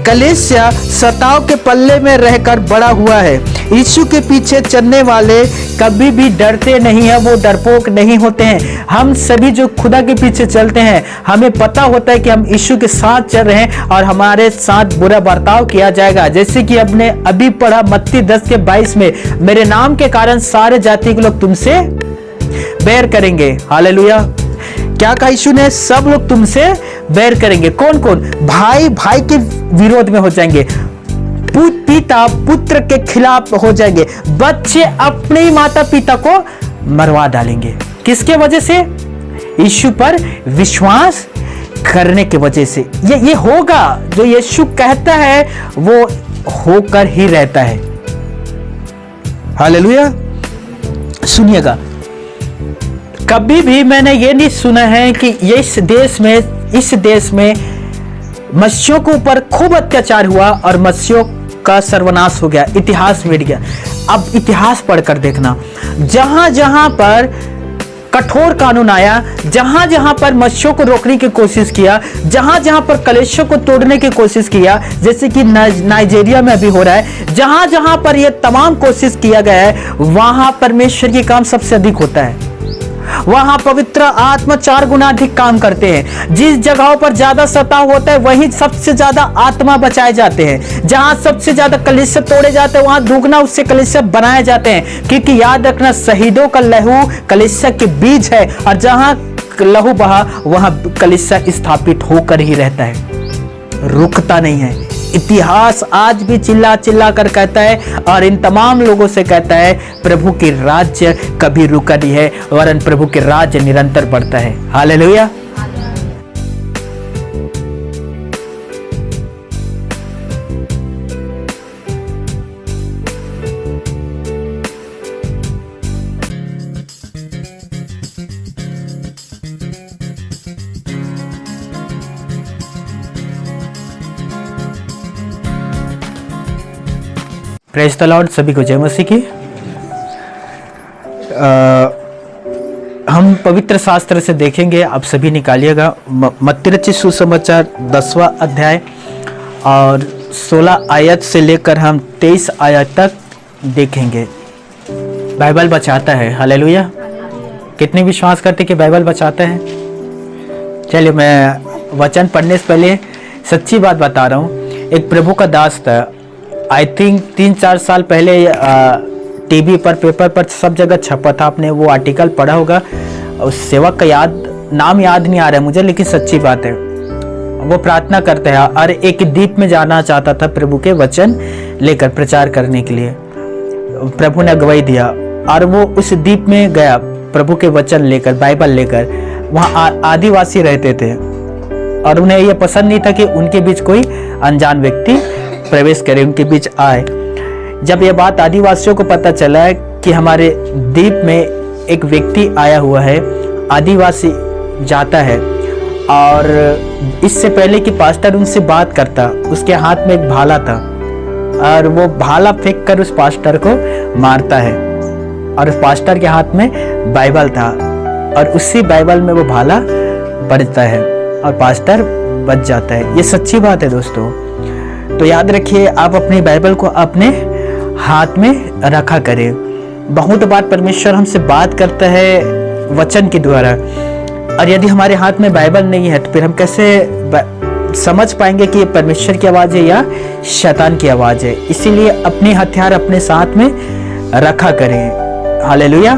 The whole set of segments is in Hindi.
कलीसिया सताव के पल्ले में रहकर बड़ा हुआ है। यीशु के पीछे चलने वाले कभी भी डरते नहीं हैं, वो डरपोक नहीं होते हैं। हम सभी जो खुदा के पीछे चलते हैं, हमें पता होता है कि हम यीशु के साथ चल रहे हैं और हमारे साथ बुरा बर्ताव किया जाएगा। जैसे कि हमने अभी पढ़ा मत्ती 10:22 में, मेरे नाम के कारण सारे जाति के लोग तुमसे बैर करेंगे। हालेलुया। क्या कहा यीशु ने? सब लोग तुमसे बैर करेंगे। कौन कौन? भाई भाई के विरोध में हो जाएंगे, पिता पुत्र के खिलाफ हो जाएंगे, बच्चे अपने ही माता पिता को मरवा डालेंगे। किसके वजह से? यीशु पर विश्वास करने की वजह से। ये होगा, जो यीशु कहता है वो होकर ही रहता है। हालेलुया। सुनिएगा, कभी भी मैंने ये नहीं सुना है कि इस देश में मसीहियों के ऊपर खूब अत्याचार हुआ और मसीहियों का सर्वनाश हो गया, इतिहास मिट गया। अब इतिहास पढ़कर देखना, जहां जहां पर कठोर कानून आया, जहां जहां पर मसीहियों को रोकने की कोशिश किया, जहां जहां पर कलीसिया को तोड़ने की कोशिश किया, जैसे कि नाइजीरिया में अभी हो रहा है, जहां जहां पर यह तमाम कोशिश किया गया है, वहां परमेश्वर की काम सबसे अधिक होता है। वहां पवित्र आत्मा 4 गुना अधिक काम करते हैं। जिस जगहों पर ज्यादा सताव होता है, वहीं सबसे ज्यादा आत्मा बचाए जाते हैं। जहां सबसे ज्यादा कलीसिया तोड़े जाते हैं, वहां दुगना उससे कलीसिया बनाए जाते हैं। क्योंकि याद रखना, शहीदों का लहू कलीसिया के बीज है, और जहां लहू बहा वहां कलीसिया स्थापित होकर ही रहता है, रुकता नहीं है। इतिहास आज भी चिल्ला चिल्ला कर कहता है, और इन तमाम लोगों से कहता है, प्रभु की राज्य कभी रुका नहीं है, वरन प्रभु के राज्य निरंतर बढ़ता है। हालेलुया। Praise the Lord. सभी को जय मसीह की। हम पवित्र शास्त्र से देखेंगे, आप सभी निकालिएगा मत्ती रचित सुसमाचार 10वां अध्याय और 16 आयत से लेकर हम 23 आयत तक देखेंगे। बाइबल बचाता है। हालेलुया। कितने विश्वास करते कि बाइबल बचाता है? चलिए, मैं वचन पढ़ने से पहले सच्ची बात बता रहा हूँ। एक प्रभु का दास था, आई थिंक 3-4 साल पहले टीवी पर, पेपर पर, सब जगह छपा था। आपने वो आर्टिकल पढ़ा होगा। उस सेवक का नाम याद नहीं आ रहा है मुझे, लेकिन सच्ची बात है। वो प्रार्थना करते हैं और एक द्वीप में जाना चाहता था प्रभु के वचन लेकर प्रचार करने के लिए। प्रभु ने अगुवाई दिया और वो उस द्वीप में गया प्रभु के वचन लेकर, बाइबल लेकर। वहाँ आदिवासी रहते थे और उन्हें यह पसंद नहीं था कि उनके बीच कोई अनजान व्यक्ति प्रवेश करे, उनके बीच आए। जब यह बात आदिवासियों को पता चला कि हमारे द्वीप में एक व्यक्ति आया हुआ है, आदिवासी जाता है, और इससे पहले कि पास्टर उनसे बात करता, उसके हाथ में एक भाला था और वो भाला फेंक कर उस पास्टर को मारता है, और उस पास्टर के हाथ में बाइबल था और उसी बाइबल में वो भाला बजता है और पास्टर बच जाता है। ये सच्ची बात है दोस्तों। तो याद रखिए, आप अपनी बाइबल को अपने हाथ में रखा करें। बहुत बार परमेश्वर हमसे बात करता है वचन के द्वारा, और यदि हमारे हाथ में बाइबल नहीं है तो फिर हम कैसे समझ पाएंगे कि ये परमेश्वर की आवाज़ है या शैतान की आवाज़ है? इसीलिए अपने हथियार अपने साथ में रखा करें। हालेलुया।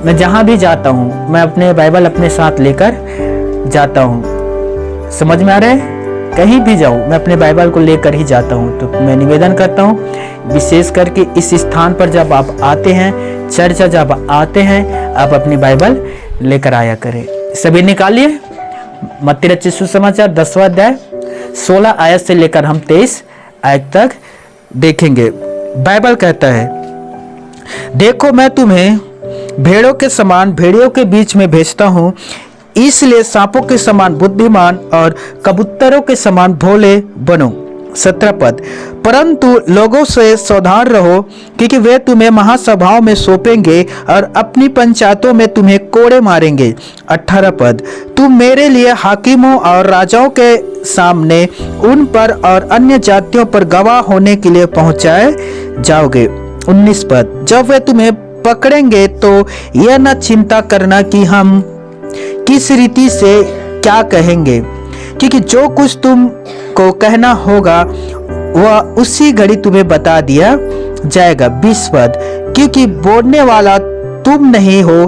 मैं जहाँ भी जाता हूँ, मैं अपने बाइबल अपने साथ लेकर जाता हूँ। समझ में आ रहा है? कहीं भी जाऊँ मैं अपने बाइबल को लेकर ही जाता हूँ। तो मैं निवेदन करता हूँ, विशेष करके इस स्थान पर जब आप आते हैं, चर्चा जब आते हैं, आप अपनी बाइबल लेकर आया करें। सभी निकालिए मत्ती रचित सुसमाचार 10वां अध्याय 16 आयत से लेकर हम 23 आयत तक देखेंगे। बाइबल कहता है, देखो मैं तुम्हें भेड़ों के समान भेड़ियों के बीच में भेजता हूँ, इसलिए सांपों के समान बुद्धिमान और कबूतरों के समान भोले बनो। 17 पद, परंतु लोगों से सावधान रहो, क्योंकि वे तुम्हें महासभाओं में सौंपेंगे और अपनी पंचायतों में तुम्हें कोड़े मारेंगे। 18 पद, तुम मेरे लिए हाकिमों और राजाओं के सामने उन पर और अन्य जातियों पर गवाह होने के लिए पहुंचाए जाओगे। 19 पद, जब वे तुम्हें पकड़ेंगे तो यह न चिंता करना कि हम किस रीति से क्या कहेंगे, क्योंकि जो कुछ तुम को कहना होगा वह उसी घड़ी तुम्हें बता दिया जाएगा। 20 पद, क्योंकि बोलने वाला तुम नहीं हो,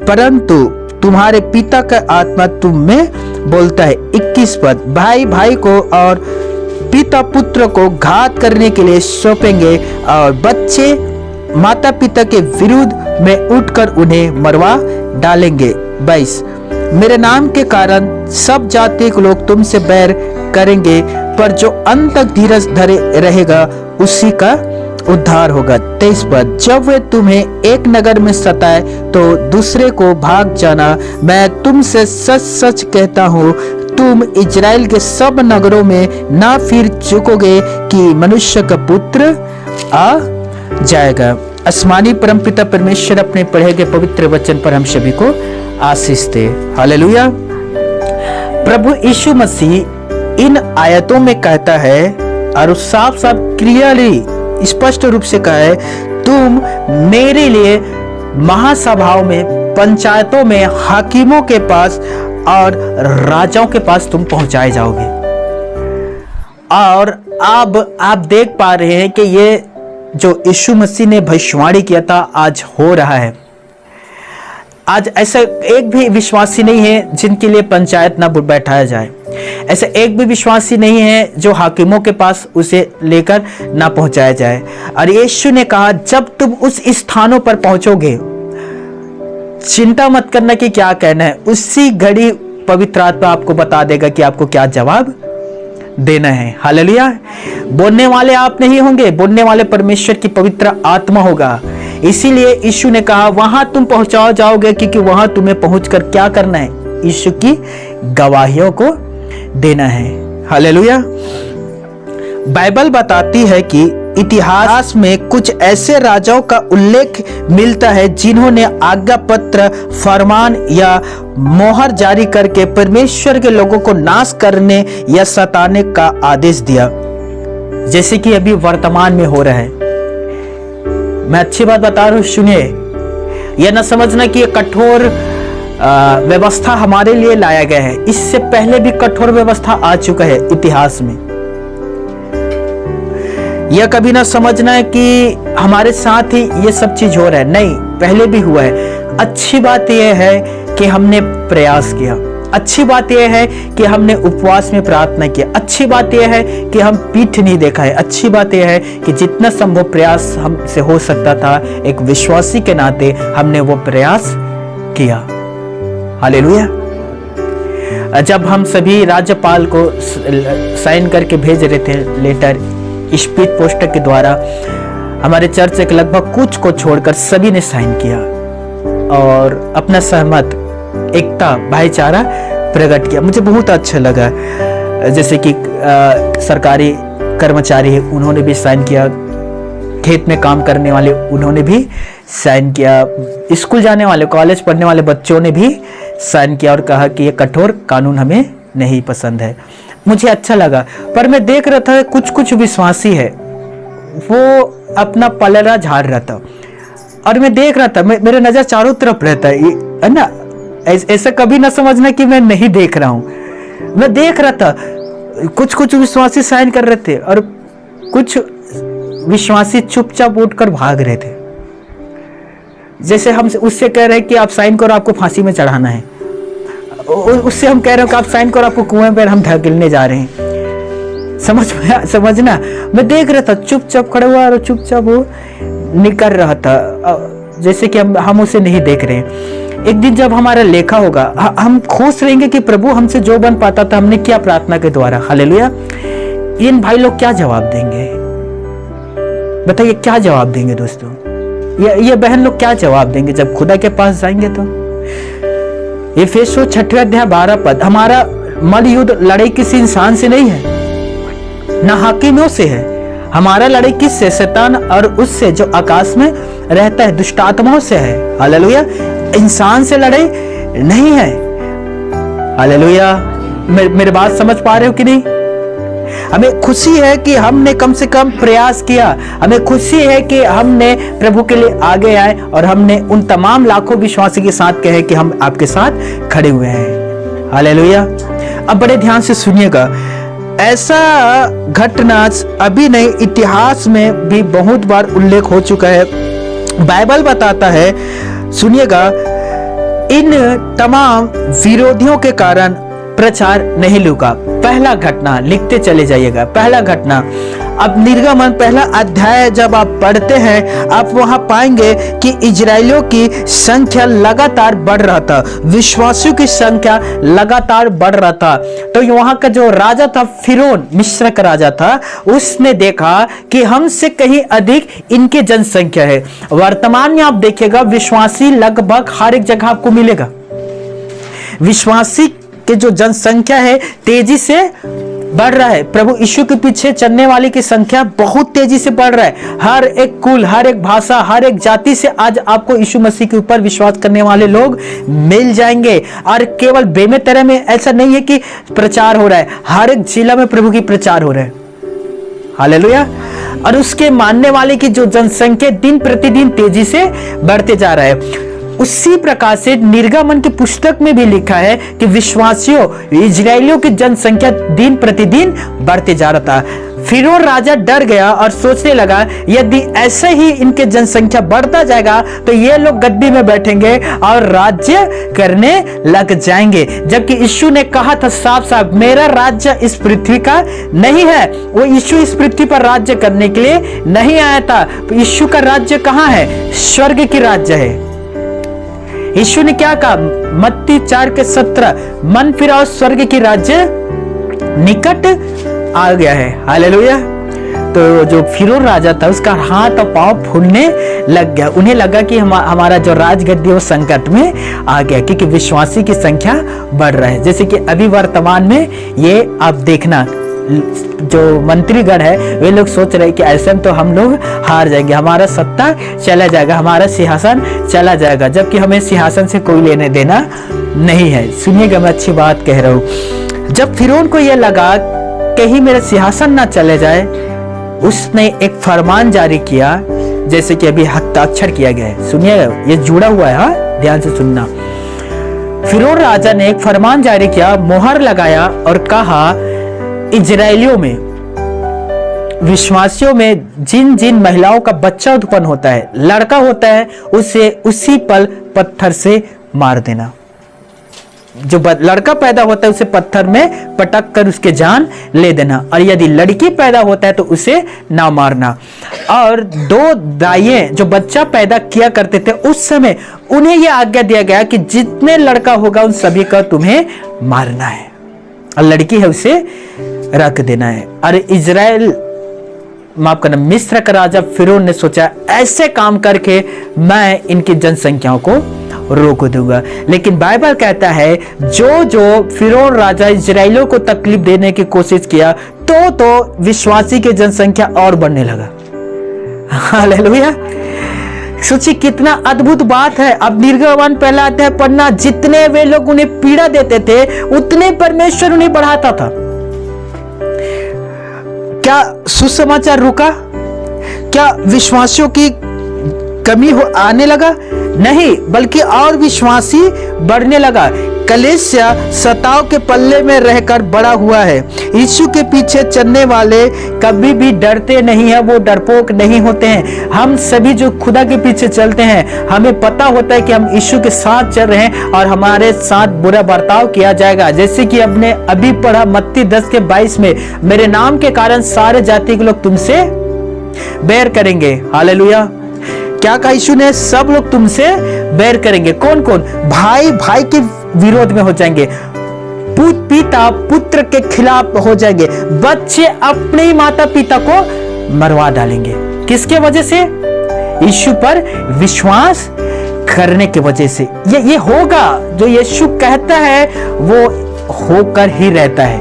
परंतु तुम्हारे पिता का आत्मा तुम में बोलता है। 21 पद, भाई भाई को और पिता पुत्र को घात करने के लिए सौंपेंगे और बच्चे माता पिता के विरुद्ध में उठकर उन्हें मरवा डालेंगे। 22, मेरे नाम के कारण सब जाति के लोग तुमसे बैर करेंगे, पर जो अंत तक धीरज धरे रहेगा उसी का उद्धार होगा। 23 पद, जब वे तुम्हें एक नगर में सताए तो दूसरे को भाग जाना। मैं तुमसे सच सच कहता हूँ, तुम इजराइल के सब नगरों में ना फिर चुकोगे कि मनुष्य का पुत्र आ जाएगा। आसमानी परमपिता परमेश्वर अपने पढ़े गए पवित्र वचन पर हम सभी को आशीष दे। हालेलुया। प्रभु यीशु मसीह इन आयतों में कहता है और साफ साफ क्लियरली स्पष्ट रूप से कहा है, तुम मेरे लिए महासभाओं में, पंचायतों में, हाकिमों के पास और राजाओं के पास तुम पहुंचाए जाओगे। और अब आप देख पा रहे हैं कि ये जो यीशु मसीह ने भविष्यवाणी किया था आज हो रहा है। आज ऐसा एक भी विश्वासी नहीं है जिनके लिए पंचायत ना बैठाया जाए। ऐसा एक भी विश्वासी नहीं है जो हाकिमों के पास उसे लेकर ना पहुंचाया जाए। और यीशु ने कहा, जब तुम उस स्थानों पर पहुंचोगे, चिंता मत करना कि क्या कहना है, उसी घड़ी पवित्र आत्मा आपको बता देगा कि आपको क्या जवाब देना है। हालेलुया। बोलने वाले आप नहीं होंगे, बोलने वाले परमेश्वर की पवित्र आत्मा होगा। इसीलिए यीशु ने कहा वहां तुम पहुंचाओ जाओगे, क्योंकि वहां तुम्हें पहुंचकर क्या करना है, यीशु की गवाहियों को देना है। हालेलुया। बाइबल बताती है कि इतिहास में कुछ ऐसे राजाओं का उल्लेख मिलता है जिन्होंने आज्ञा पत्र, फरमान या मोहर जारी करके परमेश्वर के लोगों को नाश करने या सताने का आदेश दिया, जैसे कि अभी वर्तमान में हो रहा है। मैं अच्छी बात बता रहा हूं, सुनिए। यह ना समझना कि यह कठोर व्यवस्था हमारे लिए लाया गया है। इससे पहले भी कठोर व्यवस्था आ चुका है इतिहास में। यह कभी ना समझना है कि हमारे साथ ही ये सब चीज हो रहा है, नहीं, पहले भी हुआ है। अच्छी बात यह है कि हमने प्रयास किया, अच्छी बात यह है कि हमने उपवास में प्रार्थना किया, अच्छी बात यह है कि हम पीठ नहीं देखा है, अच्छी बात यह है कि जितना संभव प्रयास हमसे हो सकता था एक विश्वासी के नाते हमने वो प्रयास किया। हालेलुया। जब हम सभी राज्यपाल को साइन करके भेज रहे थे लेटर स्पीड पोस्ट के द्वारा, हमारे चर्च के लगभग कुछ को छोड़कर सभी ने साइन किया और अपना सहमत, एकता, भाईचारा प्रकट किया। मुझे बहुत अच्छा लगा। जैसे कि सरकारी कर्मचारी है, उन्होंने भी साइन किया, खेत में काम करने वाले उन्होंने भी साइन किया, स्कूल जाने वाले, कॉलेज पढ़ने वाले बच्चों ने भी साइन किया और कहा कि ये कठोर कानून हमें नहीं पसंद है। मुझे अच्छा लगा। पर मैं देख रहा था कुछ कुछ विश्वासी है वो अपना पलड़ा झाड़ रहा था और मैं देख रहा था, मेरे नजर चारों तरफ रहता है ना। ऐसा कभी ना समझना कि मैं नहीं देख रहा हूं, मैं देख रहा था। कुछ कुछ विश्वासी साइन कर रहे थे और कुछ विश्वासी चुपचाप उठकर भाग रहे थे, जैसे हम उससे कह रहे हैं कि आप साइन करो, आपको फांसी में चढ़ाना है। उससे हम कह रहे हैं कि आप साइन करो, आपको कुएं पर हम धकेलने जा रहे हैं। समझना। मैं देख रहा था, चुपचाप खड़ा हुआ और चुपचाप वो निकल रहा था, जैसे कि हम उसे नहीं देख रहे हैं। एक दिन जब हमारा लेखा होगा, हम खुश रहेंगे कि प्रभु हमसे जो बन पाता था हमने किया प्रार्थना के द्वारा। हालेलुया। इन भाई लोग क्या जवाब देंगे, बताइए क्या जवाब देंगे दोस्तों? ये बहन लोग क्या जवाब देंगे जब खुदा के पास जाएंगे? तो एफेसो 6 अध्याय 12 पद, हमारा मल युद्ध लड़ाई किसी इंसान से नहीं है न हाकिमों से है। हमारा लड़ाई किससे? शैतान और उससे जो आकाश में रहता है, दुष्ट आत्माओं से है। हालेलुया। इंसान से लड़ाई नहीं है। हालेलुया। मेरी बात समझ पा रहे हो कि नहीं? हमें खुशी है कि हमने कम से कम प्रयास किया। हमें खुशी है कि हमने प्रभु के लिए आगे आए और हमने उन तमाम लाखों विश्वासी के साथ कहे कि हम आपके साथ खड़े हुए हैं। हालेलुया। अब बड़े ध्यान से सुनिएगा, ऐसा घटना अभी नहीं, इतिहास में भी बहुत बार उल्लेख हो चुका है। बाइबल बताता है, सुनिएगा, इन तमाम विरोधियों के कारण प्रचार नहीं रुका। पहला घटना लिखते चले जाइएगा। पहला घटना, अब निर्गमन पहला अध्याय जब आप पढ़ते हैं, आप वहां पाएंगे कि इजरायलियों की संख्या लगातार बढ़ रहा था, विश्वासियों की संख्या लगातार बढ़ रहा था। तो वहां का जो राजा था, फिरौन, मिस्र का राजा था, उसने देखा कि हमसे कहीं अधिक इनकी जनसंख्या है। वर्तमान में आप देखिएगा, विश्वासी लगभग हर एक जगह आपको मिलेगा। विश्वासी कि जो जनसंख्या है तेजी से बढ़ रहा है। प्रभु यीशु के पीछे चलने वाले की संख्या बहुत तेजी से बढ़ रहा है। हर एक कुल, हर एक भाषा, हर एक जाति से आज आपको यीशु मसीह के ऊपर विश्वास करने वाले लोग मिल जाएंगे। और केवल बेमेतरा में ऐसा नहीं है कि प्रचार हो रहा है, हर एक जिला में प्रभु की प्रचार हो रहा है। हालेलुया। और उसके मानने वाले की जो जनसंख्या दिन प्रतिदिन तेजी से बढ़ते जा रहा है। उसी प्रकार से निर्गमन की पुस्तक में भी लिखा है कि विश्वासियों, इजरायलियों की जनसंख्या दिन प्रतिदिन बढ़ते जा रहा था। फिरौन राजा डर गया और सोचने लगा, यदि ऐसे ही इनके जनसंख्या बढ़ता जाएगा तो ये लोग गद्दी में बैठेंगे और राज्य करने लग जाएंगे। जबकि यीशु ने कहा था साफ साफ, मेरा राज्य इस पृथ्वी का नहीं है। वो यीशु इस पृथ्वी पर राज्य करने के लिए नहीं आया था। यीशु का राज्य कहाँ है? स्वर्ग की राज्य है। यीशु ने क्या कहा? मत्ती 4:17, मन फिराओ, स्वर्ग की राज्य निकट आ गया है। हालेलुया। तो जो फिरौन राजा था, उसका हाथ और पांव फूलने लग गया। उन्हें लगा कि हमारा जो राजगद्दी वो संकट में आ गया, क्योंकि विश्वासी की संख्या बढ़ रहा है। जैसे कि अभी वर्तमान में ये आप देखना, जो मंत्रीगण है वे लोग सोच रहे कि ऐसे में तो हम लोग हार जाएंगे, हमारा सत्ता चला जाएगा, हमारा सिंहासन चला जाएगा, जबकि हमें सिंहासन से कोई लेने देना नहीं है। सुनिएगा, मैं अच्छी बात कह रहा हूं। जब फिरौन को यह लगा कहीं मेरा सिंहासन ना चले जाए, उसने एक फरमान जारी किया, जैसे कि अभी हस्ताक्षर किया गया है। सुनिएगा, ये जुड़ा हुआ है, हाँ, ध्यान से सुनना। फिरौन राजा ने एक फरमान जारी किया, मोहर लगाया और कहा, इजरायलियों में, विश्वासियों में जिन जिन महिलाओं का बच्चा उत्पन्न होता है, लड़का होता है, उसे उसी पल पत्थर से मार देना। जो लड़का पैदा होता है उसे पत्थर में पटक कर उसके जान ले देना, और यदि लड़की पैदा होता है तो उसे ना मारना। और दो दाइयां जो बच्चा पैदा किया करते थे उस समय, उन्हें यह आज्ञा दिया गया कि जितने लड़का होगा उन सभी का तुम्हें मारना है, और लड़की है उसे रख देना है। और इजराइल, माफ करना, मिस्र का राजा फिरौन ने सोचा, ऐसे काम करके मैं इनकी जनसंख्याओं को रोक दूंगा। लेकिन बाइबल कहता है, जो जो फिरौन राजा इजराइलियों को तकलीफ देने की कोशिश किया, तो विश्वासी की जनसंख्या और बढ़ने लगा। हालेलुया। सोचिए कितना अद्भुत बात है। अब निर्गमन पहला अध्याय पढ़ना, जितने वे लोग उन्हें पीड़ा देते थे उतने परमेश्वर उन्हें बढ़ाता था। क्या सुसमाचार रुका? क्या विश्वासियों की कमी आने लगा? नहीं, बल्कि और विश्वासी बढ़ने लगा। कलीसिया सताव के पल्ले में रहकर बड़ा हुआ है। यीशु के पीछे चलने वाले कभी भी डरते नहीं है, वो डरपोक नहीं होते हैं। हम सभी जो खुदा के पीछे चलते हैं, हमें पता होता है कि हम यीशु के साथ चल रहे हैं और हमारे साथ बुरा बर्ताव किया जाएगा। जैसे कि हमने अभी पढ़ा मत्ती 10:22 में, मेरे नाम के कारण सारे जाति के लोग तुमसे बैर करेंगे। हालेलुया। क्या कहा यीशु ने? सब लोग तुमसे बैर करेंगे। कौन कौन? भाई भाई के विरोध में हो जाएंगे, पिता पुत्र के खिलाफ हो जाएंगे, बच्चे अपने ही माता पिता को मरवा डालेंगे। किसके वजह से? यीशु पर विश्वास करने की वजह से। ये होगा, जो यीशु कहता है वो होकर ही रहता है।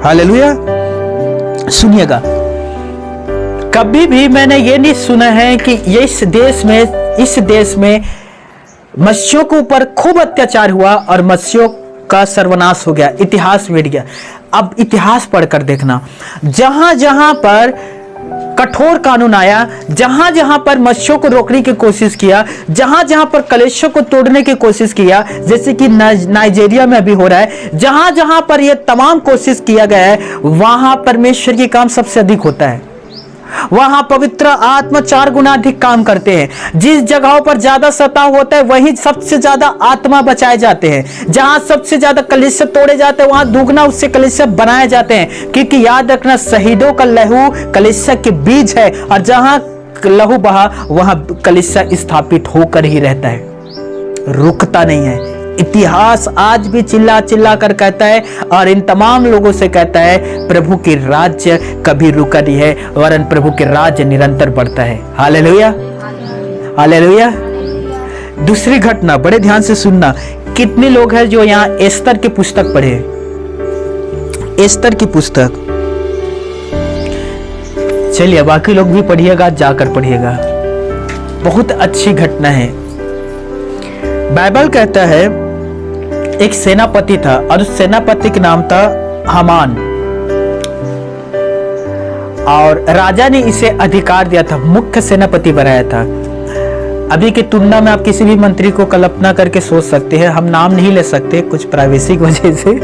हालेलुया। सुनिएगा, कभी भी मैंने ये नहीं सुना है कि ये इस देश में मत्स्यों के ऊपर खूब अत्याचार हुआ और मत्स्यों का सर्वनाश हो गया, इतिहास मिट गया। अब इतिहास पढ़कर देखना, जहां जहां पर कठोर कानून आया, जहां जहां पर मत्स्यों को रोकने की कोशिश किया, जहां जहां पर कलेशों को तोड़ने की कोशिश किया, जैसे कि नाइजीरिया में अभी हो रहा है, जहां जहां पर यह तमाम कोशिश किया गया है, वहां परमेश्वर की काम सबसे अधिक होता है। वहां पवित्र आत्मा 4 गुना अधिक काम करते हैं। जिस जगहों पर ज्यादा सताव होता है वहीं सबसे ज्यादा आत्मा बचाए जाते हैं। जहां सबसे ज्यादा कलीसिया तोड़े जाते हैं वहां दुगना उससे कलीसिया बनाए जाते हैं, क्योंकि याद रखना, शहीदों का लहू कलीसिया के बीज है, और जहां लहू बहा वहां कलीसिया स्थापित होकर ही रहता है, रुकता नहीं है। इतिहास आज भी चिल्ला चिल्ला कर कहता है और इन तमाम लोगों से कहता है, प्रभु की राज्य कभी रुका नहीं है, वरन प्रभु के राज्य निरंतर बढ़ता है। Hallelujah, hallelujah. दूसरी घटना बड़े ध्यान से सुनना, कितने लोग हैं जो यहाँ एस्तर की पुस्तक पढ़े? एस्तर की पुस्तक, चलिए बाकी लोग भी पढ़िएगा, जाकर पढ़िएगा, बहुत अच्छी घटना है। बाइबल कहता है एक सेनापति था और उस सेनापति का नाम था हामान, और राजा ने इसे अधिकार दिया था, मुख्य सेनापति बनाया था। अभी की तुलना में आप किसी भी मंत्री को कल्पना करके सोच सकते हैं, हम नाम नहीं ले सकते कुछ प्राइवेसी की वजह से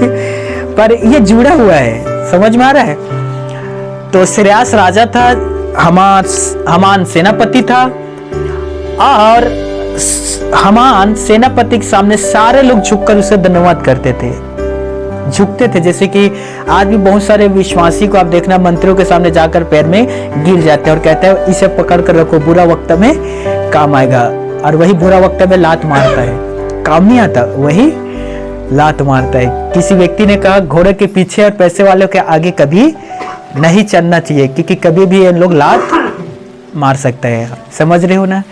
पर ये जुड़ा हुआ है, समझ में आ रहा है। तो सिरयास राजा था, हामान सेनापति था, और हामान सेनापति के सामने सारे लोग झुककर उसे धन्यवाद करते थे, झुकते थे। जैसे कि आज भी बहुत सारे विश्वासी को आप देखना मंत्रियों के सामने जाकर पैर में गिर जाते हैं और कहते हैं इसे पकड़ कर रखो, बुरा वक्त में काम आएगा, और वही बुरा वक्त में लात मारता है, काम नहीं आता, वही लात मारता है। किसी व्यक्ति ने कहा घोड़े के पीछे और पैसे वालों के आगे कभी नहीं चलना चाहिए, क्योंकि कभी भी ये लोग लात मार सकते हैं, समझ रहे हो ना।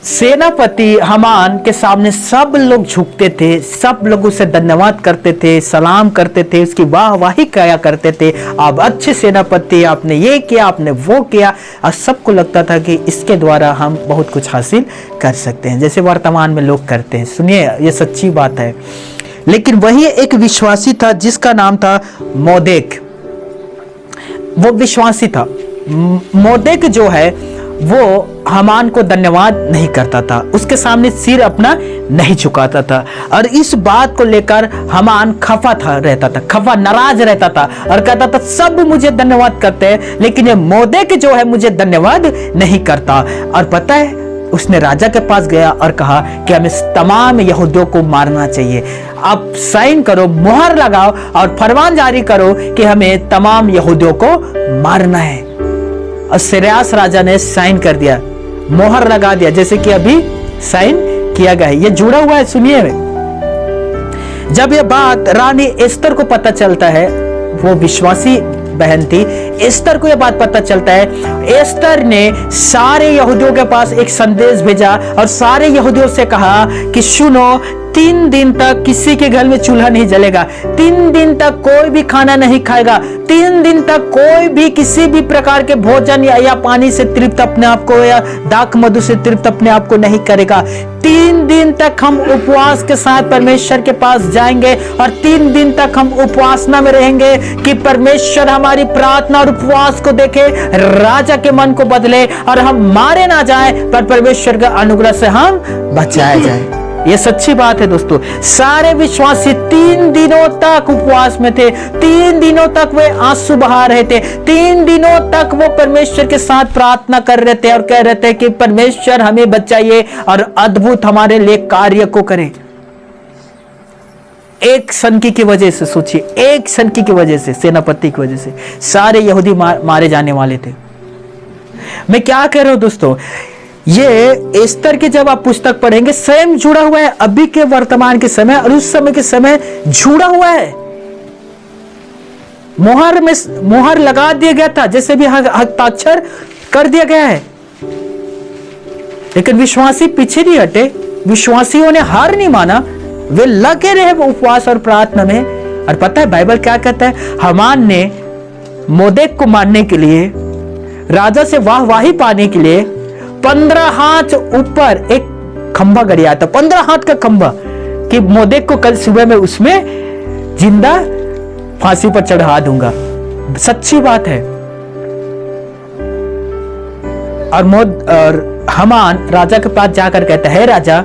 सेनापति हामान के सामने सब लोग झुकते थे, सब लोग उसे धन्यवाद करते थे, सलाम करते थे, उसकी वाहवाही किया करते थे, आप अच्छे सेनापति, आपने ये किया, आपने वो किया, और सबको लगता था कि इसके द्वारा हम बहुत कुछ हासिल कर सकते हैं, जैसे वर्तमान में लोग करते हैं। सुनिए, ये सच्ची बात है। लेकिन वही एक विश्वासी था जिसका नाम था मोदेक, वो विश्वासी था। मोदेक जो है वो हामान को धन्यवाद नहीं करता था, उसके सामने सिर अपना नहीं झुकाता था, और इस बात को लेकर हामान खफा रहता था, नाराज रहता था, और कहता था सब मुझे धन्यवाद करते हैं लेकिन ये मोदेक जो है मुझे धन्यवाद नहीं करता। और पता है, उसने राजा के पास गया और कहा कि हमें तमाम यहूदियों को मारना चाहिए, आप साइन करो, मुहर लगाओ और फरमान जारी करो कि हमें तमाम यहूदियों को मारना है। और सिरयास राजा ने साइन कर दिया, मोहर लगा दिया, जैसे कि अभी साइन किया गया है, ये जुड़ा हुआ है। सुनिए, जब यह बात रानी एस्तर को पता चलता है, वो विश्वासी बहन थी, एस्तर को यह बात पता चलता है, एस्तर ने सारे यहूदियों के पास एक संदेश भेजा और सारे यहूदियों से कहा कि सुनो, 3 दिन तक किसी के घर में चूल्हा नहीं जलेगा, 3 दिन तक कोई भी खाना नहीं खाएगा, 3 दिन तक कोई भी किसी भी प्रकार के भोजन या पानी से तृप्त अपने आप को या दाख मधु से तृप्त अपने आप को नहीं करेगा। 3 दिन तक हम उपवास के साथ परमेश्वर के पास जाएंगे और 3 दिन तक हम उपासना में रहेंगे कि परमेश्वर हमारी प्रार्थना और उपवास को देखे, राजा के मन को बदले और हम मारे ना जाए पर परमेश्वर के अनुग्रह से हम बचाए जाए। ये सच्ची बात है दोस्तों। सारे विश्वासी 3 दिनों तक उपवास में थे, 3 दिनों तक वे आंसू बहा रहे थे, 3 दिनों तक वो परमेश्वर के साथ प्रार्थना कर रहे थे और कह रहे थे कि परमेश्वर हमें बचाइए और अद्भुत हमारे लिए कार्य को करें। एक सनकी की वजह से, सोचिए, एक सनकी की वजह से, सेनापति की वजह से सारे यहूदी मारे जाने वाले थे। मैं क्या कह रहा हूं दोस्तों, ये एस्तर की जब आप पुस्तक पढ़ेंगे स्वयं जुड़ा हुआ है अभी के वर्तमान के समय और उस समय के समय जुड़ा हुआ है। मोहर में मोहर लगा दिया गया था, जैसे भी हस्ताक्षर कर दिया गया है, लेकिन विश्वासी पीछे नहीं हटे, विश्वासियों ने हार नहीं माना, वे लगे रहे उपवास और प्रार्थना में। और पता है बाइबल क्या कहता है, हामान ने मोदेक को मारने के लिए, राजा से वाहवाही पाने के लिए 15 हाथ ऊपर एक खंभा गड़िया था, 15 हाथ का खंभा, कि मोदेक को कल सुबह में उसमें जिंदा फांसी पर चढ़ा दूंगा। सच्ची बात है। और हामान राजा के पास जाकर कहता है, राजा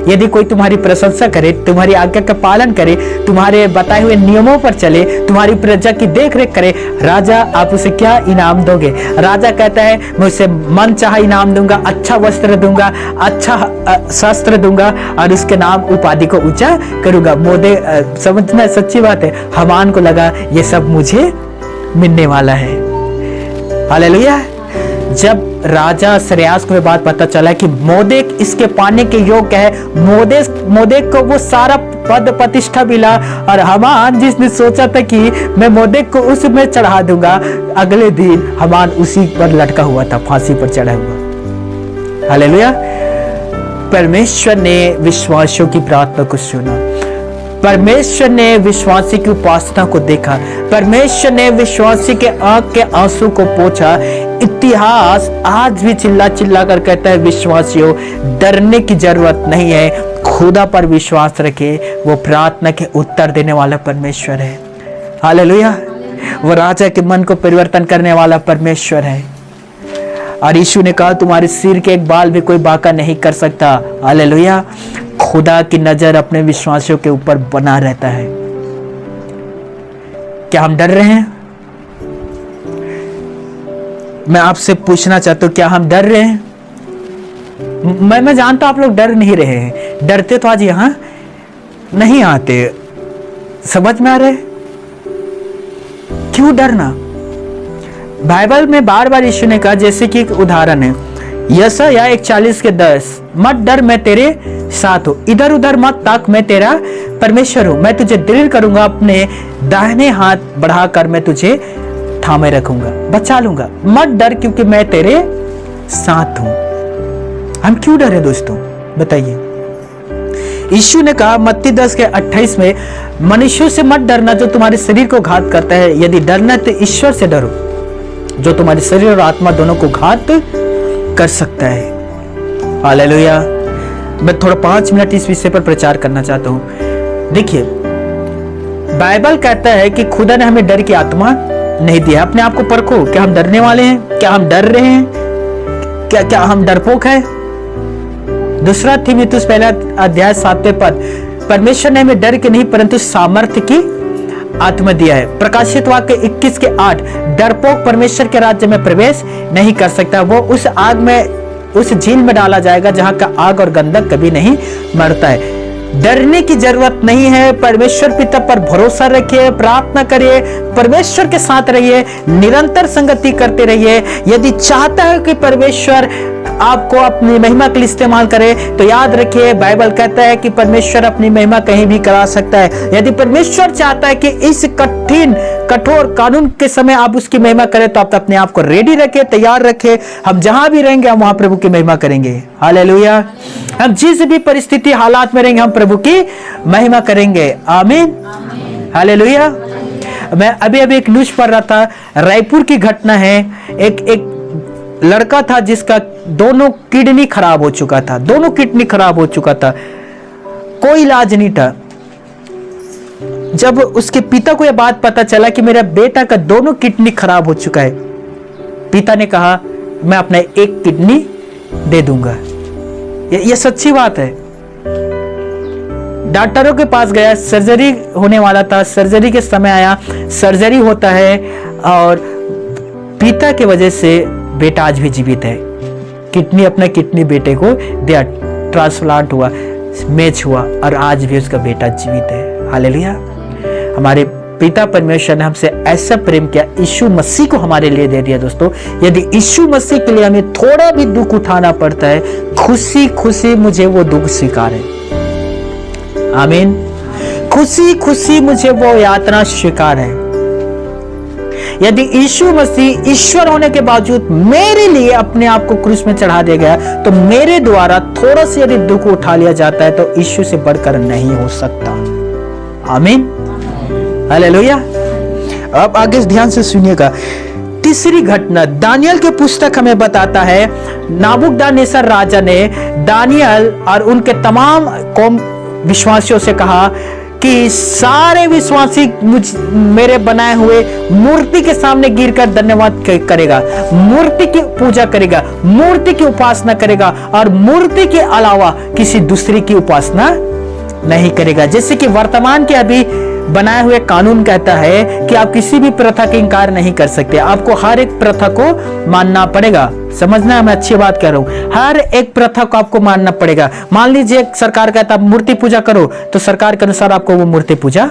यदि कोई तुम्हारी प्रशंसा करे, तुम्हारी आज्ञा का पालन करे, तुम्हारे बताए हुए नियमों पर चले, तुम्हारी प्रजा की देखरेख करे, राजा आप उसे क्या इनाम दोगे? राजा कहता है, मैं उसे मन चाहा इनाम दूंगा, अच्छा वस्त्र दूंगा, अच्छा शस्त्र दूंगा और उसके नाम उपाधि को ऊंचा करूंगा। मोदे समझना सच्ची बात है, हामान को लगा ये सब मुझे मिलने वाला है। हालेलुया। जब राजा श्रेयास को बात पता चला कि मोदेक इसके पाने के योग्य है, मोदेक को वो सारा पद प्रतिष्ठा मिला, और हामान जिसने सोचा था कि मैं मोदेक को उसमें चढ़ा दूंगा, अगले दिन हामान उसी पर लटका हुआ था, फांसी पर चढ़ा हुआ। हालेलुया। परमेश्वर ने विश्वासियों की प्रार्थना को सुना, परमेश्वर ने विश्वासी की उपासना को देखा, परमेश्वर ने विश्वासी के आंख के आंसू को पोंछा। इतिहास आज भी चिल्ला चिल्ला कर कहता है, विश्वासियों डरने की जरूरत नहीं है, खुदा पर विश्वास रखे, वो प्रार्थना के उत्तर देने वाला परमेश्वर है। हालेलुया। वो राजा के मन को परिवर्तन करने वाला परमेश्वर है। और यीशु ने कहा, तुम्हारे सिर के एक बाल भी कोई बांका नहीं कर सकता। हालेलुया। खुदा की नजर अपने विश्वासियों के ऊपर बना रहता है। क्या हम डर रहे हैं? मैं आपसे पूछना चाहता हूं, क्या हम डर रहे हैं? मैं जानता हूं आप लोग डर नहीं रहे हैं, डरते तो आज यहां नहीं आते। समझ में आ रहे? क्यों डरना? बाइबल में बार बार यीशु ने कहा, जैसे कि एक उदाहरण है, यशायाह 41:10, मत डर मैं तेरे साथ हूं, इधर उधर मत ताक मैं तेरा परमेश्वर हूं, मैं तुझे दृढ़ करूंगा, अपने दाहिने हाथ बढ़ाकर मैं तुझे थामे रखूंगा, बचा लूंगा, मत डर क्योंकि मैं तेरे साथ हूं। हम क्यों डरे दोस्तों? बताइए। यीशु ने कहा मत्ती 10:28 में, मनुष्यों से मत डरना जो तुम्हारे शरीर को घात करता है, यदि डरना तो ईश्वर से डरो जो तुम्हारे शरीर और आत्मा दोनों को घात कर सकता है। हालेलुया। मैं थोड़ा 5 मिनट इस विषय पर प्रचार करना चाहता हूं। देखिए, बाइबल कहता है कि खुदा ने हमें डर की आत्मा नहीं दिया। अपने आप को परखो, क्या हम डरने वाले हैं? क्या हम डर रहे हैं? क्या हम डरपोक हैं? दूसरा तीमुथियुस 1:7 पद, परमेश्वर ने हमें डर के नहीं परंतु सामर्थ्य की आत्मा दिया है। प्रकाशित वाक्य 21:8, डरपोक परमेश्वर के राज्य में प्रवेश नहीं कर सकता, वो उस आग में, उस झील में डाला जाएगा जहां का आग और गंधक कभी नहीं मरता है। डरने की जरूरत नहीं है। परमेश्वर पिता पर भरोसा रखिए, प्रार्थना करिए, परमेश्वर के साथ रहिए, निरंतर संगति करते रहिए। यदि चाहता है कि परमेश्वर आपको अपनी महिमा के लिए इस्तेमाल करे, तो याद रखिए बाइबल कहता है कि परमेश्वर अपनी महिमा कहीं भी करा सकता है। यदि परमेश्वर चाहता है कि इस कठिन कठोर कानून के समय आप उसकी महिमा करें, तो आप अपने आप को रेडी रखें, तैयार रखें। हम जहां भी रहेंगे हम वहां प्रभु की महिमा करेंगे। हालेलुया। हम जिस भी परिस्थिति हालात में रहेंगे हम प्रभु की महिमा करेंगे। आमीन। हालेलुया। मैं अभी एक न्यूज़ पढ़ रहा था, रायपुर की घटना है। एक लड़का था जिसका दोनों किडनी खराब हो चुका था, दोनों किडनी खराब हो चुका था, कोई इलाज नहीं था। जब उसके पिता को यह बात पता चला कि मेरा बेटा का दोनों किडनी खराब हो चुका है, पिता ने कहा मैं अपना एक किडनी दे दूंगा। यह सच्ची बात है। डॉक्टरों के पास गया, सर्जरी होने वाला था, सर्जरी के समय आया, सर्जरी होता है और पिता की वजह से बेटा आज भी जीवित है। अपना किडनी बेटे को दिया, ट्रांसप्लांट हुआ, मैच हुआ और आज भी उसका बेटा जीवित है। हालेलुया। हमारे पिता परमेश्वर ने हमसे ऐसा प्रेम किया, यीशु मसीह को हमारे लिए दे दिया। दोस्तों, यदि यीशु मसीह के लिए हमें थोड़ा भी दुख उठाना पड़ता है, खुशी खुशी मुझे वो दुख स्वीकार है। आमीन। खुशी खुशी मुझे वो यातना स्वीकार है। यदि यीशु मसीह ईश्वर होने के बावजूद मेरे लिए अपने आप को क्रूस में चढ़ा दिया गया, तो मेरे द्वारा थोड़ा सा यदि दुख उठा लिया जाता है तो यीशु से बढ़कर नहीं हो सकता। आमीन। हालेलुया। अब आगे ध्यान से सुनिएगा। तीसरी घटना दानियल के पुस्तक हमें बताता है, नाबूकदनेस्सर राजा ने दानियल और उनके तमाम कौम विश्वासियों से कहा कि सारे विश्वासी मेरे बनाए हुए मूर्ति के सामने गिरकर धन्यवाद करेगा, मूर्ति की पूजा करेगा, मूर्ति की उपासना करेगा और मूर्ति के अलावा किसी दूसरे की उपासना नहीं करेगा। जैसे कि वर्तमान के अभी बनाए हुए कानून कहता है कि आप किसी भी प्रथा का इंकार नहीं कर सकते, आपको हर एक प्रथा को मानना पड़ेगा। समझना, मैं अच्छी बात कह रहा हूं, हर एक प्रथा को आपको मानना पड़ेगा। मान लीजिए सरकार कहता है मूर्ति पूजा करो, तो सरकार के अनुसार आपको वो मूर्ति पूजा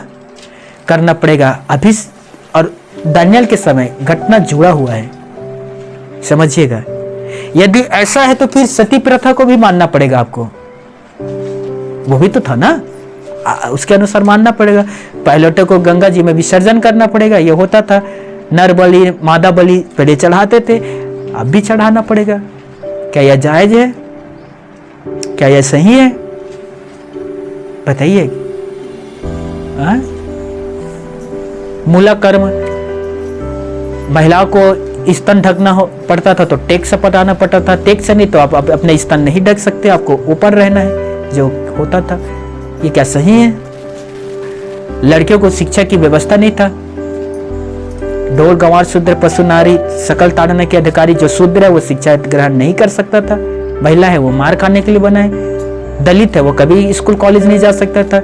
करना पड़ेगा। अभी और दानियल के समय घटना जुड़ा हुआ है, समझिएगा। यदि ऐसा है तो फिर सती प्रथा को भी मानना पड़ेगा आपको, वो भी तो था ना, उसके अनुसार मानना पड़ेगा। पायलटों को गंगा जी में विसर्जन करना पड़ेगा, ये होता था। नर बलि मादा बलि पहले चढ़ाते थे, अब भी चढ़ाना पड़ेगा। क्या यह जायज है? क्या यह सही है? बताइए। मूला कर्म, महिलाओं को स्तन ढकना पड़ता था तो टैक्स पटाना पड़ता था, टैक्स नहीं तो आप अपने स्तन नहीं ढक सकते, आपको ऊपर रहना है, जो होता था। ये क्या सही है? लड़कियों को शिक्षा की व्यवस्था नहीं था। ढोल गंवार शूद्र पशु नारी सकल ताड़ना के अधिकारी, जो शूद्र है वो शिक्षा ग्रहण नहीं कर सकता था, महिला है वो मार खाने के लिए बना है, दलित है वो कभी स्कूल कॉलेज नहीं जा सकता था।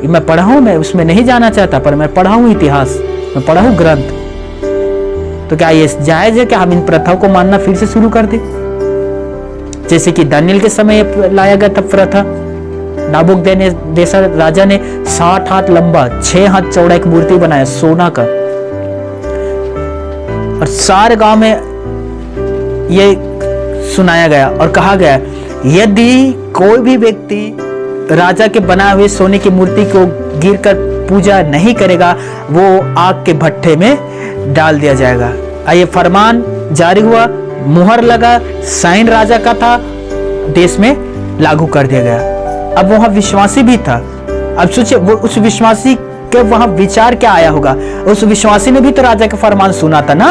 मैं पढ़ा हूं, मैं उसमें नहीं जाना चाहता, पर मैं पढ़ा हूं इतिहास, मैं पढ़ा हूं ग्रंथ। तो क्या ये जायज है कि हम इन प्रथाओं को मानना फिर से शुरू कर दें? जैसे कि दानियल के समय लाया गया था प्रथा। नाबूकदनेस्सर राजा ने 60 हाथ लंबा 6 हाथ चौड़ा एक मूर्ति बनाया सोना का, और सारे गांव में ये सुनाया गया और कहा गया यदि कोई भी व्यक्ति राजा के बनाए हुए सोने की मूर्ति को गिरकर पूजा नहीं करेगा, वो आग के भट्ठे में डाल दिया जाएगा। ये फरमान जारी हुआ, मुहर लगा, साइन राजा का था, देश में लागू कर दिया गया। अब वहां विश्वासी भी था। अब सोचिए वो उस विश्वासी के वहां विचार क्या आया होगा। उस विश्वासी ने भी तो राजा का फरमान सुना था ना।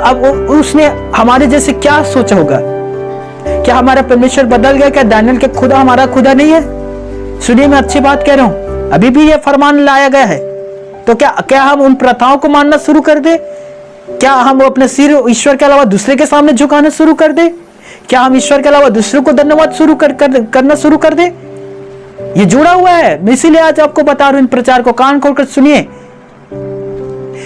अब उसने हमारे जैसे क्या सोचा होगा? क्या हमारा परमेश्वर बदल गया? क्या दानियल के खुदा हमारा खुदा नहीं है? सुनिए, मैं अच्छी बात कह रहा हूं, अभी भी ये फरमान लाया गया है। तो क्या हम उन प्रथाओं को मानना शुरू कर दे? क्या हम अपने सिर ईश्वर के अलावा दूसरे के सामने झुकाना शुरू कर दे? क्या हम ईश्वर के अलावा दूसरों को धन्यवाद करना शुरू कर दे? ये जुड़ा हुआ है, मैं इसीलिए आज आपको बता रहा हूं। इन प्रचार को कान खोलकर सुनिए।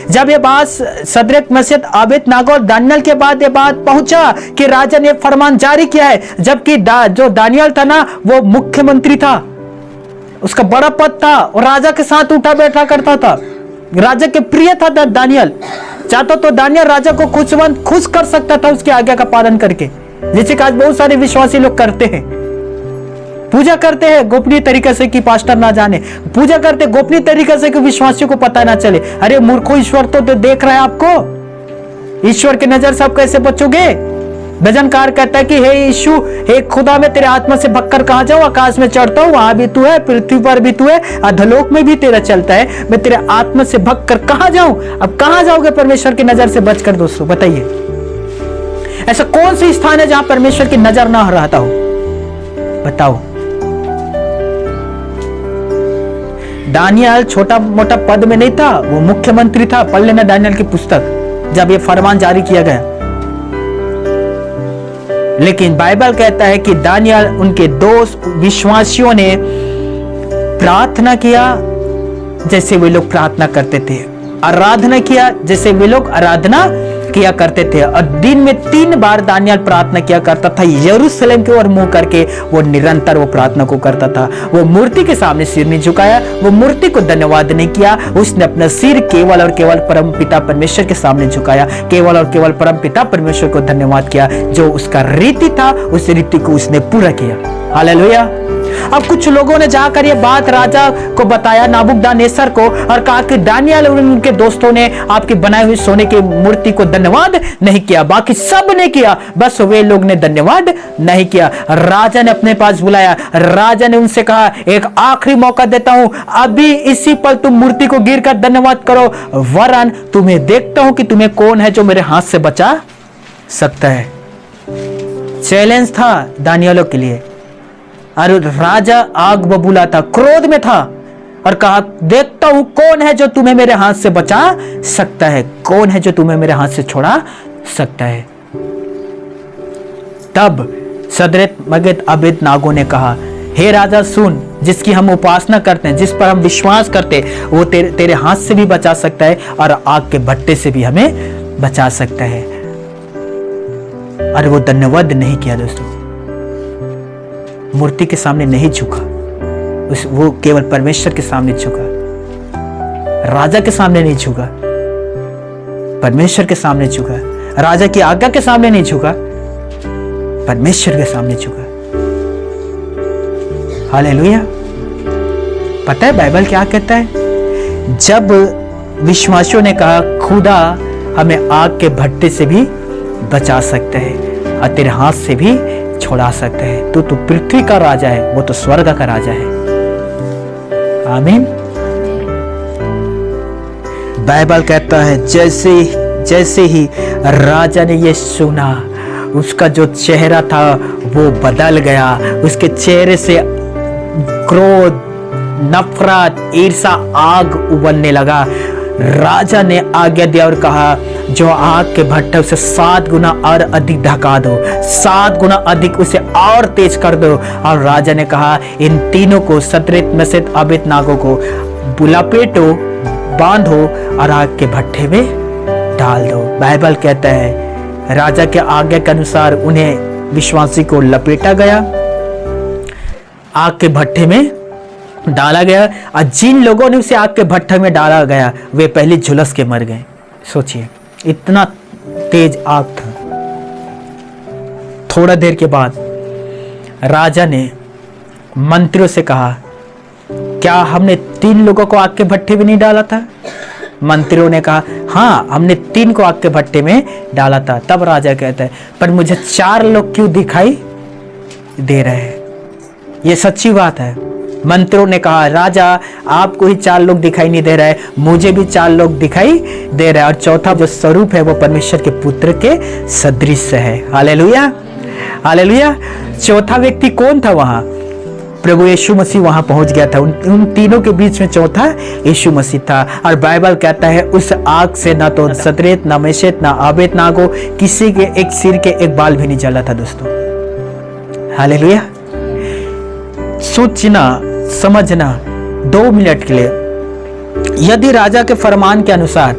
जब ये बात सदरक मसीह अबेदनगो और दानियल के बाद ये बात पहुंचा कि राजा ने फरमान जारी किया है, जबकि जो दानियल था ना वो मुख्यमंत्री था, उसका बड़ा पद था और राजा के साथ उठा बैठा करता था, राजा के प्रिय था दानियल। चाहता तो दानियल राजा को खुश कर सकता था उसकी आज्ञा का पालन करके, जैसे आज बहुत सारे विश्वासी लोग करते हैं। पूजा करते हैं गोपनीय तरीके से कि पास्टर ना जाने, पूजा करते गोपनीय तरीके से कि विश्वासियों को पता ना चले। अरे मूर्खों, ईश्वर तो देख रहा है आपको। ईश्वर की नजर से आप कैसे बचोगे? भजनकार कहता है कि हे यीशु, हे खुदा, मैं तेरे आत्मा से भगकर कहां जाऊं? आकाश में चढ़ता हूं, वहां भी तू है, पृथ्वी पर भी तू है, अधोलोक में भी तेरा चलता है, मैं तेरे आत्मा से भगकर कहां जाऊं? अब कहां जाओगे परमेश्वर की नजर से बचकर? दोस्तों बताइए, ऐसा कौन सी स्थान है जहां परमेश्वर की नजर ना रहता हो? बताओ। दानियल छोटा मोटा पद में नहीं था, वो मुख्यमंत्री था। पढ़ लेना दानियल की पुस्तक जब ये फरमान जारी किया गया। लेकिन बाइबल कहता है कि दानियल, उनके दोस्त विश्वासियों ने प्रार्थना किया जैसे वे लोग प्रार्थना करते थे, आराधना किया जैसे वे लोग आराधना किया करते थे, और दिन में 3 बार दानियल प्रार्थना किया करता था। यरूशलेम की ओर मुंह करके वो निरंतर वो प्रार्थना को करता था। वो मूर्ति के सामने सिर नहीं झुकाया, वो मूर्ति को धन्यवाद नहीं किया, उसने अपना सिर केवल और केवल परम पिता परमेश्वर के सामने झुकाया, केवल और केवल परम पिता परमेश्वर को धन्यवाद किया। जो उसका रीति था उस रीति को उसने पूरा किया। हालेलुया। अब कुछ लोगों ने जाकर ये बात राजा को बताया, नबूकदनेस्सर को, और कहा कि दानियेल और उनके दोस्तों ने आपकी बनाई हुई सोने की मूर्ति को धन्यवाद नहीं किया, बाकी सब ने किया, बस वे लोग ने धन्यवाद नहीं किया। राजा ने अपने पास बुलाया, राजा ने उनसे कहा एक आखिरी मौका देता हूं, अभी इसी पल तुम मूर्ति को गिरकर धन्यवाद करो, वरन तुम्हें देखता हूं कि तुम्हें कौन है जो मेरे हाथ से बचा सकता है। चैलेंज था दानियेल के लिए, और राजा आग बबूला था, क्रोध में था, और कहा देखता हूं कौन है जो तुम्हें मेरे हाथ से बचा सकता है, कौन है जो तुम्हें मेरे हाथ से छोड़ा सकता है। तब सदरक मेशक अबेदनगो ने कहा, हे राजा सुन, जिसकी हम उपासना करते हैं, जिस पर हम विश्वास करते हैं, वो तेरे हाथ से भी बचा सकता है और आग के भट्टे से भी हमें बचा सकता है। और वो धन्यवाद नहीं किया दोस्तों, मूर्ति के सामने नहीं झुका, वो केवल परमेश्वर के सामने झुका, राजा के सामने नहीं झुका, परमेश्वर के सामने झुका, राजा की आज्ञा के सामने नहीं झुका, परमेश्वर के सामने झुका। हालेलुया। पता है बाइबल क्या कहता है? जब विश्वासियों ने कहा खुदा हमें आग के भट्टे से भी बचा सकता है और तेरे हाथ से भी छोड़ा सकता है, तो पृथ्वी का राजा है, वो तो स्वर्ग का राजा है। आमीन। बाइबल कहता है जैसे ही राजा ने ये सुना, उसका जो चेहरा था वो बदल गया, उसके चेहरे से क्रोध, नफरत, ईर्ष्या, आग उबलने लगा। राजा ने आज्ञा दिया और कहा जो आग के भट्टे उसे 7 गुना और अधिक ढका दो, 7 गुना अधिक उसे और तेज कर दो। और राजा ने कहा इन तीनों को, सदरक मेशक अबेदनगो को लपेटो, बांधो और आग के भट्टे में डाल दो। बाइबल कहता है राजा के आज्ञा के अनुसार उन्हें विश्वासी को लपेटा गया, आग के भट्टे में डाला गया, और जिन लोगों ने उसे आग के भट्टे में डाला गया वे पहले झुलस के मर गए। सोचिए इतना तेज आग था। थोड़ा देर के बाद राजा ने मंत्रियों से कहा क्या हमने 3 लोगों को आग के भट्टे में नहीं डाला था? मंत्रियों ने कहा हाँ हमने 3 को आग के भट्टे में डाला था। तब राजा कहता है पर मुझे 4 लोग क्यों दिखाई दे रहे हैं? ये सच्ची बात है। मंत्रियों ने कहा राजा आपको ही 4 लोग दिखाई नहीं दे रहा है, मुझे भी 4 लोग दिखाई दे रहा है, और चौथा जो स्वरूप है वो परमेश्वर के पुत्र के सदृश है। Hallelujah, hallelujah. चौथा व्यक्ति कौन था? वहां प्रभु यीशु मसीह वहां पहुंच गया था। उन तीनों के बीच में चौथा यीशु मसीह था। और बाइबल कहता है उस आग से ना तो सदरक, ना मेशक, ना अबेदनगो किसी के एक सिर के एक बाल भी नहीं जला था दोस्तों। हालेलुया। सोचना समझना 2 मिनट के लिए, यदि राजा के फरमान के अनुसार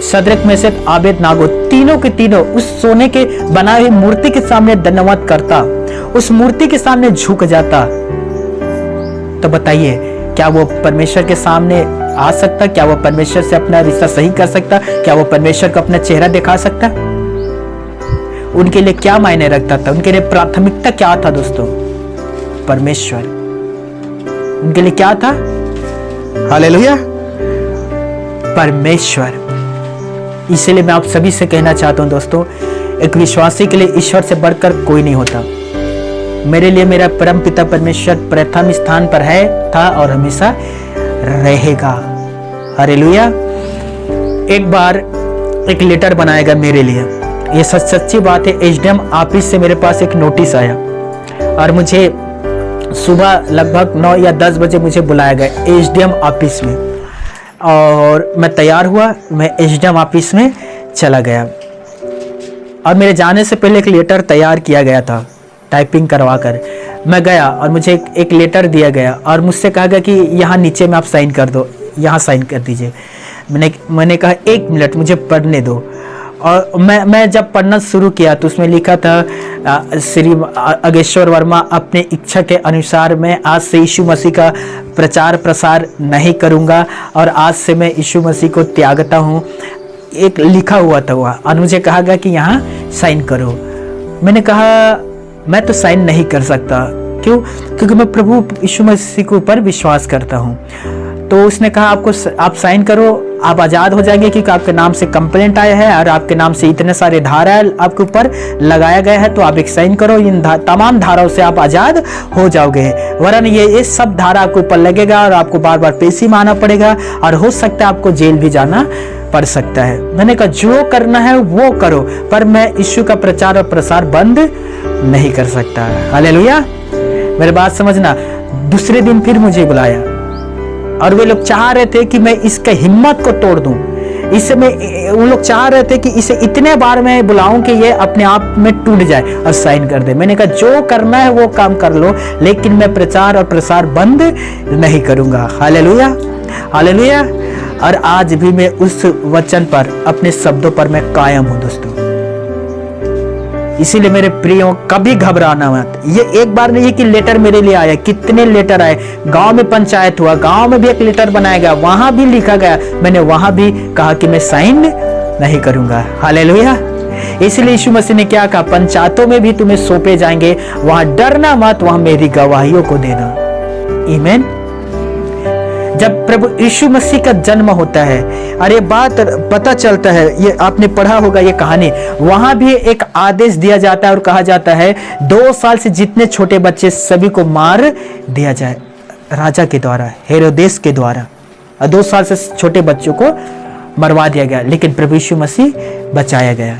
सदरक, मेशक, अबेदनगो तीनों के तीनों उस सोने के बनाई हुई मूर्ति के सामने धन्यवाद करता, उस मूर्ति के सामने झुक जाता, तो बताइए क्या वो परमेश्वर के सामने आ सकता? क्या वो परमेश्वर से अपना रिश्ता सही कर सकता? क्या वो परमेश्वर को अपना चेहरा दिखा सकता? उनके लिए क्या मायने रखता था? उनके लिए प्राथमिकता क्या था दोस्तों? परमेश्वर। उनके लिए क्या था? हालेलुया, परमेश्वर। इसलिए मैं आप सभी से कहना चाहता हूं दोस्तों, एक विश्वासी के लिए ईश्वर से बढ़कर कोई नहीं होता। मेरे लिए मेरा परम पिता परमेश्वर प्रथम स्थान पर है, था और हमेशा रहेगा। हालेलुया। एक बार एक लेटर बनाया गया मेरे लिए, ये सच्ची बात है। एसडीएम ऑफिस से मेरे पास एक नोटिस आया और मुझे सुबह लगभग 9 या 10 बजे मुझे बुलाया गया एसडीएम ऑफिस में, और मैं तैयार हुआ, मैं एसडीएम ऑफिस में चला गया। और मेरे जाने से पहले एक लेटर तैयार किया गया था, टाइपिंग करवा कर मैं गया, और मुझे एक लेटर दिया गया और मुझसे कहा गया कि यहाँ नीचे में आप साइन कर दो, यहाँ साइन कर दीजिए। मैंने कहा 1 मिनट मुझे पढ़ने दो। और मैं जब पढ़ना शुरू किया तो उसमें लिखा था श्री अगेश्वर वर्मा अपने इच्छा के अनुसार मैं आज से यीशु मसीह का प्रचार प्रसार नहीं करूँगा और आज से मैं यीशु मसीह को त्यागता हूँ, एक लिखा हुआ था वहाँ। और मुझे कहा गया कि यहाँ साइन करो। मैंने कहा मैं तो साइन नहीं कर सकता, क्यों? क्योंकि मैं प्रभु यीशु मसीह के ऊपर विश्वास करता हूँ। तो उसने कहा आप साइन करो, आप आज़ाद हो जाएंगे, क्योंकि आपके नाम से कंप्लेंट आया है और आपके नाम से इतने सारे धारा आपके ऊपर लगाया गया है, तो आप एक साइन करो, इन तमाम धाराओं से आप आज़ाद हो जाओगे, वरन ये सब धारा आपके ऊपर लगेगा और आपको बार बार पेशी में आना पड़ेगा और हो सकता है आपको जेल भी जाना पड़ सकता है। मैंने कहा जो करना है वो करो, पर मैं यीशु का प्रचार और प्रसार बंद नहीं कर सकता। हालेलुया। मेरी बात समझना। दूसरे दिन फिर मुझे बुलाया और वे लोग चाह रहे थे कि मैं इसके हिम्मत को तोड़ दूं। इसे मैं उन लोग चाह रहे थे कि इसे इतने बार मैं बुलाऊं कि ये अपने आप में टूट जाए और साइन कर दे। मैंने कहा जो करना है वो काम कर लो, लेकिन मैं प्रचार और प्रसार बंद नहीं करूंगा। Hallelujah, hallelujah. और आज भी मैं उस वचन पर, अपने शब्दों पर मैं कायम हूं दोस्तों। इसीलिए मेरे प्रियो, कभी घबराना मत। ये एक बार नहीं है कि लेटर मेरे लिए आया, कितने लेटर आए। गांव में पंचायत हुआ, गांव में भी एक लेटर बनाया गया, वहां भी लिखा गया, मैंने वहां भी कहा कि मैं साइन नहीं करूंगा। हालेलुया। इसलिए यीशु मसीह ने क्या कहा, पंचायतों में भी तुम्हें सौंपे जाएंगे, वहां डरना मत, वहां मेरी गवाहियों को देना। आमीन। जब प्रभु यीशु मसीह का जन्म होता है और ये बात पता चलता है, ये आपने पढ़ा होगा ये कहानी, वहां भी एक आदेश दिया जाता है और कहा जाता है 2 साल से जितने छोटे बच्चे सभी को मार दिया जाए, राजा के द्वारा, हेरोदेस के द्वारा। 2 साल से छोटे बच्चों को मरवा दिया गया, लेकिन प्रभु यीशु मसीह बचाया गया।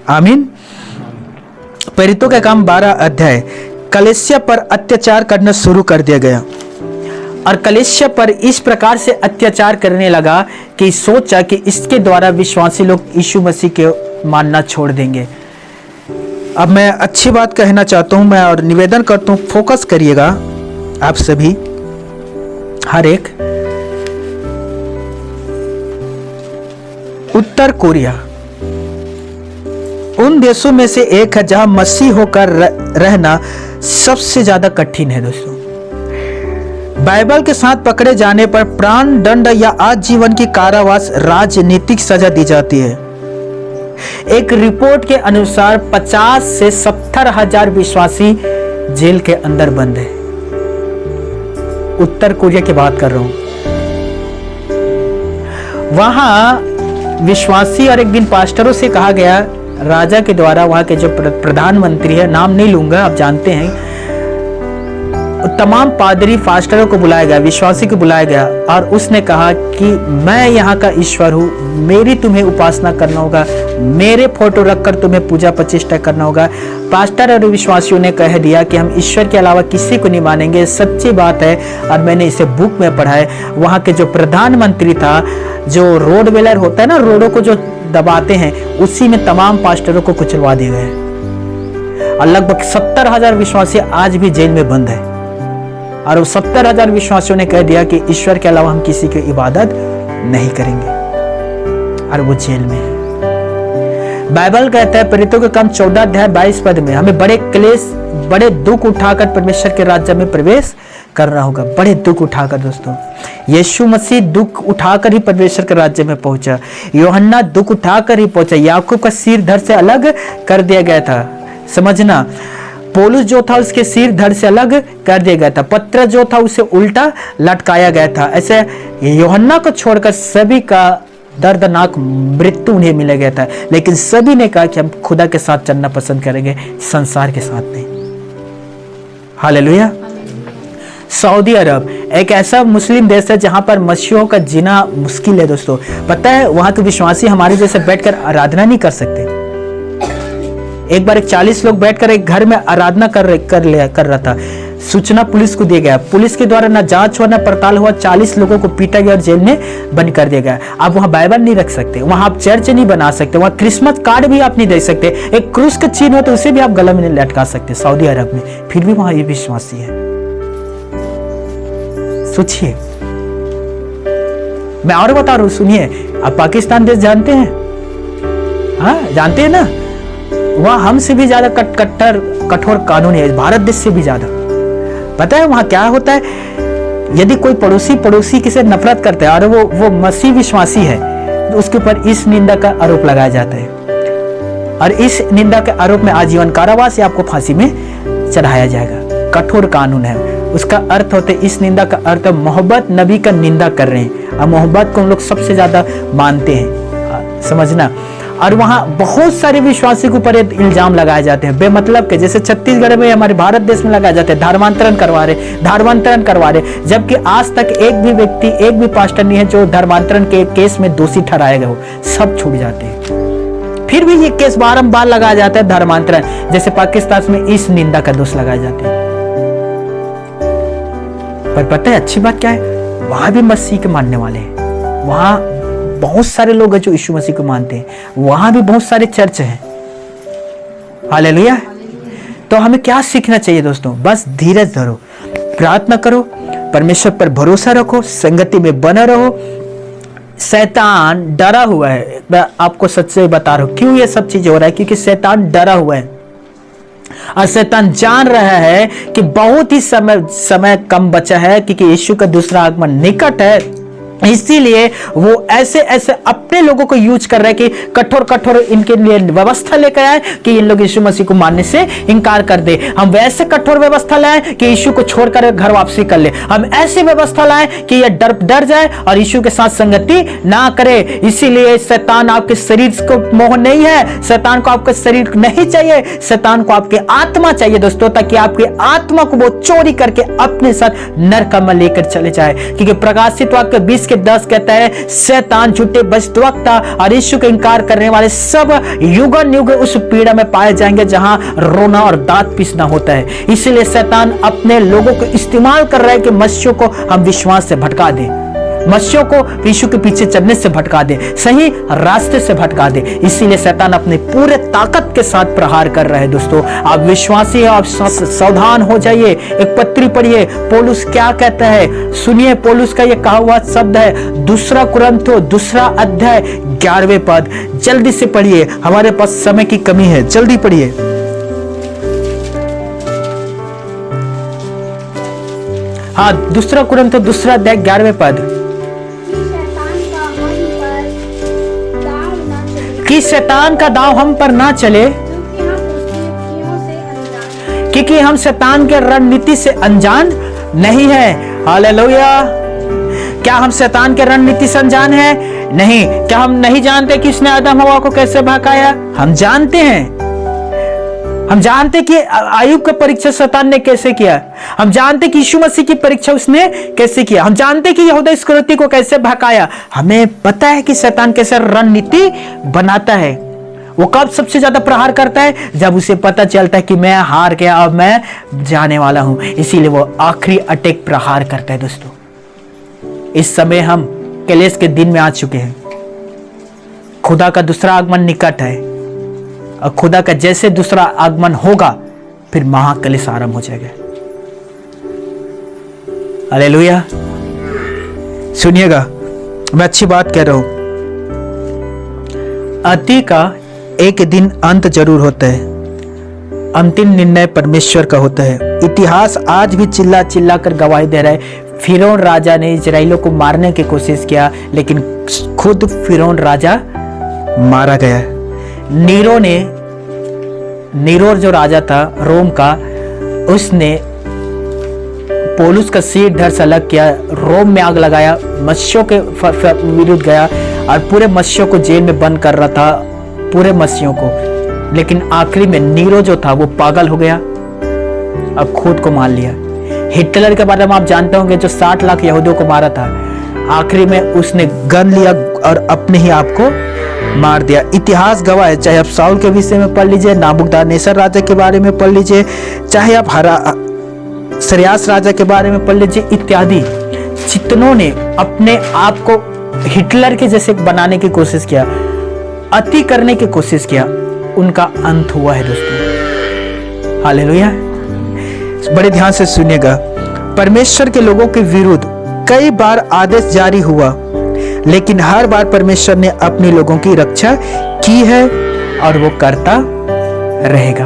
आमीन। प्रेरितों का काम 12 अध्याय। कलीसिया पर अत्याचार करना शुरू कर दिया गया और कलीसिया पर इस प्रकार से अत्याचार करने लगा कि सोचा कि इसके द्वारा विश्वासी लोग यीशु मसीह के मानना छोड़ देंगे। अब मैं अच्छी बात कहना चाहता हूं, मैं और निवेदन करता हूं, फोकस करिएगा आप सभी, हर एक। उत्तर कोरिया उन देशों में से एक है जहां मसीह होकर रहना सबसे ज्यादा कठिन है दोस्तों। बाइबल के साथ पकड़े जाने पर प्राण दंड या आजीवन की कारावास, राजनीतिक सजा दी जाती है। एक रिपोर्ट के अनुसार 50 से 70 हजार विश्वासी जेल के अंदर बंद है। उत्तर कोरिया की बात कर रहा हूं। वहां विश्वासी और एक दिन पास्टरों से कहा गया, राजा के द्वारा, वहां के जो प्रधानमंत्री है, नाम नहीं लूंगा, आप जानते हैं, तमाम पादरी पास्टरों को बुलाया गया, विश्वासी को बुलाया गया और उसने कहा कि मैं यहाँ का ईश्वर हूँ, मेरी तुम्हें उपासना करना होगा, मेरे फोटो रखकर तुम्हें पूजा प्रतिष्ठा करना होगा। पास्टर और विश्वासियों ने कह दिया कि हम ईश्वर के अलावा किसी को नहीं मानेंगे। सच्ची बात है और मैंने इसे बुक में पढ़ा है। वहाँ के जो प्रधानमंत्री था, जो रोड वेलर होता है ना, रोडों को जो दबाते हैं, उसी में तमाम पास्टरों को कुचलवा दिए गए और लगभग 70 हजार विश्वासी आज भी जेल में बंद है। और वो 70 हजार विश्वासियों ने कह दिया कि ईश्वर के अलावा हम किसी की इबादत नहीं करेंगे और वो जेल में है। बाइबल कहता है प्रेरितों के काम 14 अध्याय 22 पद में, हमें बड़े क्लेश, बड़े दुख उठाकर परमेश्वर के राज्य में प्रवेश करना होगा। बड़े दुख उठाकर दोस्तों, यीशु मसीह दुख उठाकर ही परमेश्वर के राज्य में पहुंचा। यूहन्ना दुख उठाकर ही पहुंचा। याकूब का सिर धड़ से अलग कर दिया गया था, समझना। पौलुस जो था उसके सिर धड़ से अलग कर दिया गया था। पत्र जो था उसे उल्टा लटकाया गया था। ऐसे यूहन्ना को छोड़कर सभी का दर्दनाक मृत्यु उन्हें मिला गया था, लेकिन सभी ने कहा कि हम खुदा के साथ चलना पसंद करेंगे, संसार के साथ नहीं। हालेलुया। सऊदी अरब एक ऐसा मुस्लिम देश है जहां पर मसीहों का जीना मुश्किल है दोस्तों। पता है वहां के विश्वासी हमारे जैसे बैठकर आराधना नहीं कर सकते। एक बार 40 लोग बैठकर एक घर में आराधना कर रहा था। सूचना पुलिस को दिया गया। पुलिस के द्वारा ना जांच हुआ ना पड़ताल हुआ। 40 लोगों को पीटा गया और जेल में बंद कर दिया गया। आप वहां बाइबल नहीं रख सकते, वहां आप चर्च नहीं बना सकते, वहां क्रिसमस कार्ड भी आप नहीं दे सकते। एक क्रूस का चिन्ह हो तो उसे भी आप गला में नहीं लटका सकते सऊदी अरब में। फिर भी वहां ये विश्वासी है। सोचिए। मैं और बता रहा हूं, सुनिए। आप पाकिस्तान देश जानते हैं? हाँ, जानते हैं ना? वहां हमसे भी ज्यादा कठोर कानून है, भारत देश से भी ज्यादा। पता है वहां क्या होता है? यदि कोई पड़ोसी किसी नफरत करता है और वो मसीह विश्वासी है, तो उसके ऊपर इस निंदा का आरोप लगाया जाता है और इस निंदा के आरोप में आजीवन कारावास या आपको फांसी में चढ़ाया जाएगा। कठोर कानून है। उसका अर्थ होता है, इस निंदा का अर्थ है मोहब्बत नबी का निंदा कर रहे हैं। और मोहब्बत को हम लोग सबसे ज्यादा मानते हैं, समझना। और वहां बहुत सारे विश्वासी के ऊपर इल्जाम लगाए जाते हैं बेमतलब के, जैसे छत्तीसगढ़ में, हमारे भारत देश में लगाए जाते हैं, धर्मांतरण करवा रहे, जबकि आज तक एक भी व्यक्ति, एक भी पास्टर नहीं है जो धर्मांतरण के केस में दोषी ठहराया गया हो, सब छूट जाते हैं। फिर भी ये केस बारंबार लगाया जाता है धर्मांतरण, जैसे पाकिस्तान में इस निंदा का दोष लगाए जाते हैं। पर पता है अच्छी बात क्या है, वहां भी मसीह के मानने वाले हैं, वहां बहुत सारे लोग हैं जो यीशु मसीह को मानते हैं, वहां भी बहुत सारे चर्च हैं। हालेलुया। तो हमें क्या सीखना चाहिए दोस्तों? बस धीरज धरो, प्रार्थना करो, परमेश्वर पर भरोसा रखो, संगति में बना रहो। शैतान डरा हुआ है, मैं आपको सच से बता रहा हूं क्यों ये सब चीजें हो रहा है, क्योंकि शैतान डरा हुआ है और शैतान जान रहा है कि बहुत ही समय कम बचा है, क्योंकि यीशु का दूसरा आगमन निकट है। इसीलिए वो ऐसे अपने लोगों को यूज कर रहा है कि कठोर इनके लिए व्यवस्था लेकर आए कि इन लोग यीशु मसीह को मानने से इनकार कर दे। हम वैसे कठोर व्यवस्था लाए कि यीशु को छोड़कर घर वापसी कर ले। हम ऐसी व्यवस्था लाए कि यह डर जाए और यीशु के साथ संगति ना करे। इसीलिए शैतान आपके शरीर को मोह नहीं है, शैतान को आपका शरीर नहीं चाहिए, शैतान को आपकी आत्मा चाहिए दोस्तों, ताकि आपकी आत्मा को वो चोरी करके अपने साथ नरक में लेकर चले जाए। क्योंकि प्रकाशित वाक्य 20:10 कहता है, शैतान झूठे भविष्यद्वक्ता और यीशु का इनकार करने वाले सब युगन युग उस पीड़ा में पाए जाएंगे जहां रोना और दांत पीसना होता है। इसीलिए शैतान अपने लोगों को इस्तेमाल कर रहा है कि मसीहों को हम विश्वास से भटका दें, मसीहों को यीशु के पीछे चलने से भटका दे, सही रास्ते से भटका दे। इसीलिए शैतान अपने पूरे ताकत के साथ प्रहार कर रहा है दोस्तों। आप विश्वासी हैं, आप सावधान हो जाइए। एक पत्री पढ़िए, पौलुस क्या कहता है, सुनिए। पौलुस का ये कहा हुआ शब्द है, 2 कुरिन्थियों 2 अध्याय 11वें पद। जल्दी से पढ़िए, हमारे पास समय की कमी है, जल्दी पढ़िए। हाँ, 2 कुरिन्थियों 2 अध्याय 11वें पद। कि शैतान का दांव हम पर ना चले, क्योंकि हम शैतान के रणनीति से अनजान नहीं है। हालेलुया। क्या हम शैतान के रणनीति से अनजान है? नहीं। क्या हम नहीं जानते कि उसने आदम हवा को कैसे भड़काया? हम जानते हैं। हम जानते कि आयुब का परीक्षा शैतान ने कैसे किया। हम जानते कि यीशु मसीह की परीक्षा उसने कैसे किया। हम जानते कि यहूदा इस्करियोती को कैसे भड़काया। हमें पता है कि शैतान कैसे रणनीति बनाता है। वो कब सबसे ज्यादा प्रहार करता है? जब उसे पता चलता है कि मैं हार गया, अब मैं जाने वाला हूं। इसीलिए वो आखिरी अटैक प्रहार करता है दोस्तों। इस समय हम कलेश के दिन में आ चुके हैं। खुदा का दूसरा आगमन निकट है और खुदा का जैसे दूसरा आगमन होगा फिर महाकलेश आरंभ हो जाएगा। हालेलुया। सुनिएगा, मैं अच्छी बात कह रहा हूं। अति का एक दिन अंत जरूर होता है। अंतिम निर्णय परमेश्वर का होता है। इतिहास आज भी चिल्ला चिल्ला कर गवाही दे रहा है। फिरौन राजा ने इजराइलों को मारने की कोशिश किया, लेकिन खुद फिरौन राजा मारा गया। नीरो जो राजा था रोम का, उसने पौलुस का सिर धड़ से अलग किया, रोम में आग लगाया, मसीहों के विरुद्ध गया और पूरे मसीहों को जेल में बंद कर रहा था, पूरे मसीहों को। लेकिन आखिरी में नीरो जो था वो पागल हो गया, अब खुद को मार लिया। हिटलर के बारे में आप जानते होंगे, जो 60 लाख यहूदियों को मारा था, आखिरी में उसने गन लिया और अपने ही आप को मार दिया। इतिहास गवाह है। चाहे आप साउल के विषय में पढ़ लीजिए, नाबूकदनेस्सर राजा के बारे में पढ़ लीजिए, चाहे आप सिरियास राजा के बारे में पढ़ लीजिए इत्यादि। जितनों ने अपने आप को हिटलर के जैसे बनाने की कोशिश किया, अति करने की कोशिश किया, उनका अंत हुआ है दोस्तों। हालेलुया। बड़े ध्यान से सुनिएगा। परमेश्वर के लोगों के विरुद्ध कई बार आदेश जारी हुआ, लेकिन हर बार परमेश्वर ने अपने लोगों की रक्षा की है और वो करता रहेगा।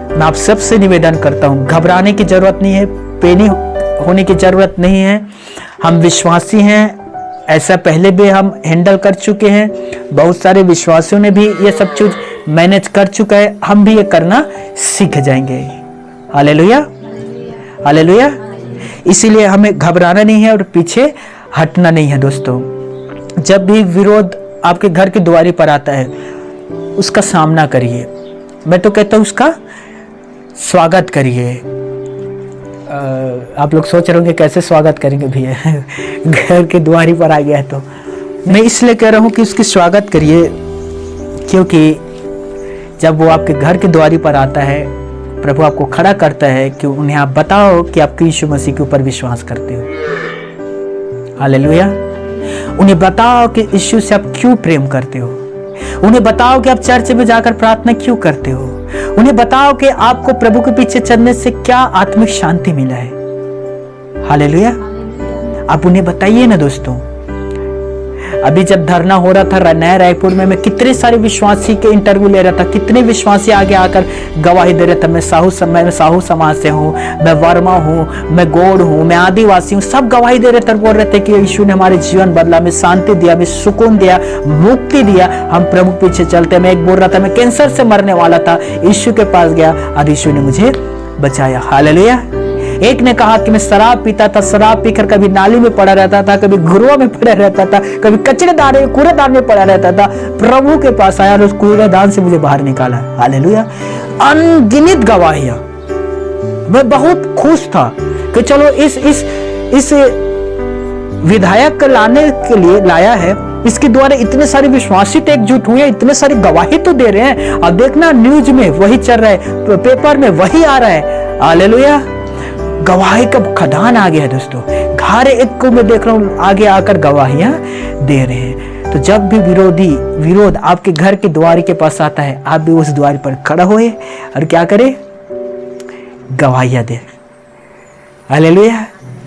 मैं आप सबसे निवेदन करता हूं, घबराने की जरूरत नहीं है, पैनिक होने की जरूरत नहीं है। हम विश्वासी हैं, ऐसा पहले भी हम हैंडल कर चुके हैं। बहुत सारे विश्वासियों ने भी ये सब चीज मैनेज कर चुका है, हम भी ये करना सीख जाएंगे। Hallelujah, hallelujah. इसीलिए हमें घबराना नहीं है और पीछे हटना नहीं है दोस्तों। जब भी विरोध आपके घर की द्वारी पर आता है, उसका सामना करिए। मैं तो कहता हूँ उसका स्वागत करिए। आप लोग सोच रहे होंगे कैसे स्वागत करेंगे भैया, घर की द्वारी पर आ गया है। तो मैं इसलिए कह रहा हूँ कि उसकी स्वागत करिए, क्योंकि जब वो आपके घर की द्वारी पर आता है, प्रभु आपको खड़ा करता है कि उन्हें आप बताओ कि आप यीशु मसीह के ऊपर विश्वास करते हो। हालेलुया। उन्हें बताओ कि यीशु से आप क्यों प्रेम करते हो। उन्हें बताओ कि आप चर्च में जाकर प्रार्थना क्यों करते हो। उन्हें बताओ कि आपको प्रभु के पीछे चलने से क्या आत्मिक शांति मिला है। हालेलुया। आप उन्हें बताइए ना दोस्तों। अभी जब धरना हो रहा था नया रायपुर में, मैं कितने सारे विश्वासी के इंटरव्यू ले रहा था। कितने विश्वासी आगे आकर गवाही दे रहे थे, मैं साहू समाज से हूँ, मैं वर्मा हूँ, मैं गौड़ हूँ, मैं आदिवासी हूँ। सब गवाही दे रहे थे, बोल रहे थे कि यीशु ने हमारे जीवन बदला, हमें शांति दिया, हमें सुकून दिया, मुक्ति दिया, हम प्रभु पीछे चलते। मैं एक बोल रहा था मैं कैंसर से मरने वाला था, यीशु के पास गया और यीशु ने मुझे बचाया। हालेलुया। एक ने कहा कि मैं शराब पीता था, शराब पीकर कभी नाली में पड़ा रहता था, कभी घुरुआ में पड़ा रहता था, कभी कूड़ेदान में पड़ा रहता था। प्रभु के पास आया और उस कूड़ेदान से मुझे बाहर निकाला। हालेलुया। अनगिनत गवाहियां। मैं बहुत खुश था कि चलो इस विधायक को लाने के लिए लाया है, इसके द्वारा इतने सारे विश्वासी तो एकजुट हुए, इतने सारी गवाही तो दे रहे हैं। अब देखना न्यूज में वही चल रहा है, पेपर में वही आ रहा है। हालेलुया। गवाही का खदान आ गया है दोस्तों। घर एक को मैं देख रहा हूं आगे आकर गवाहियां दे रहे हैं। तो जब भी विरोध आपके घर के द्वार के पास आता है, आप भी उस द्वार पर खड़ा होए और क्या करें? गवाहियां दे। हालेलुया।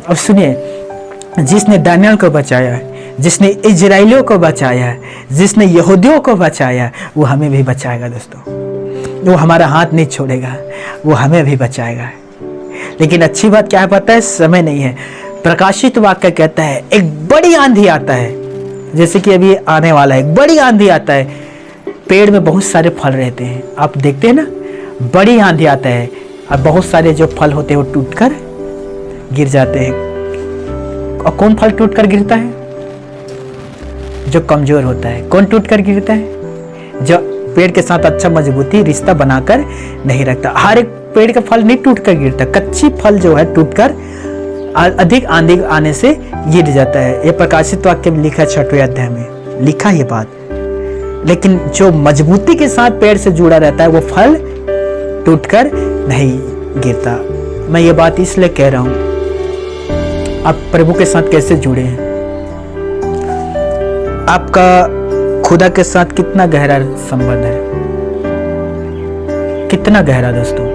अब सुनिए, जिसने दानियल को बचाया है, जिसने इजराइलियों को बचाया है, जिसने यहूदियों को बचाया है, वो हमें भी बचाएगा दोस्तों। वो हमारा हाथ नहीं छोड़ेगा, वो हमें भी बचाएगा। लेकिन अच्छी बात क्या है पता है? समय नहीं है। प्रकाशित वाक्य कहता है एक बड़ी आंधी आता है, जैसे कि अभी आने वाला है। एक बड़ी आंधी आता है, पेड़ में बहुत सारे फल रहते हैं, आप देखते हैं ना। बड़ी आंधी आता है और बहुत सारे जो फल होते हैं वो टूटकर गिर जाते हैं। और कौन फल टूटकर गिरता है? जो कमजोर होता है। कौन टूटकर गिरता है? जो पेड़ के साथ अच्छा मजबूती रिश्ता बनाकर नहीं रखता। हर एक पेड़ का फल नहीं टूटकर गिरता, कच्ची फल जो है टूटकर अधिक आंधी आने से गिर जाता है। ये प्रकाशित वाक्य में लिखा, 6वें अध्याय में लिखा ये बात। लेकिन जो मजबूती के साथ पेड़ से जुड़ा रहता है वो फल टूटकर नहीं गिरता। मैं ये बात इसलिए कह रहा हूं, आप प्रभु के साथ कैसे जुड़े हैं? आपका खुदा के साथ कितना गहरा संबंध है? कितना गहरा दोस्तों?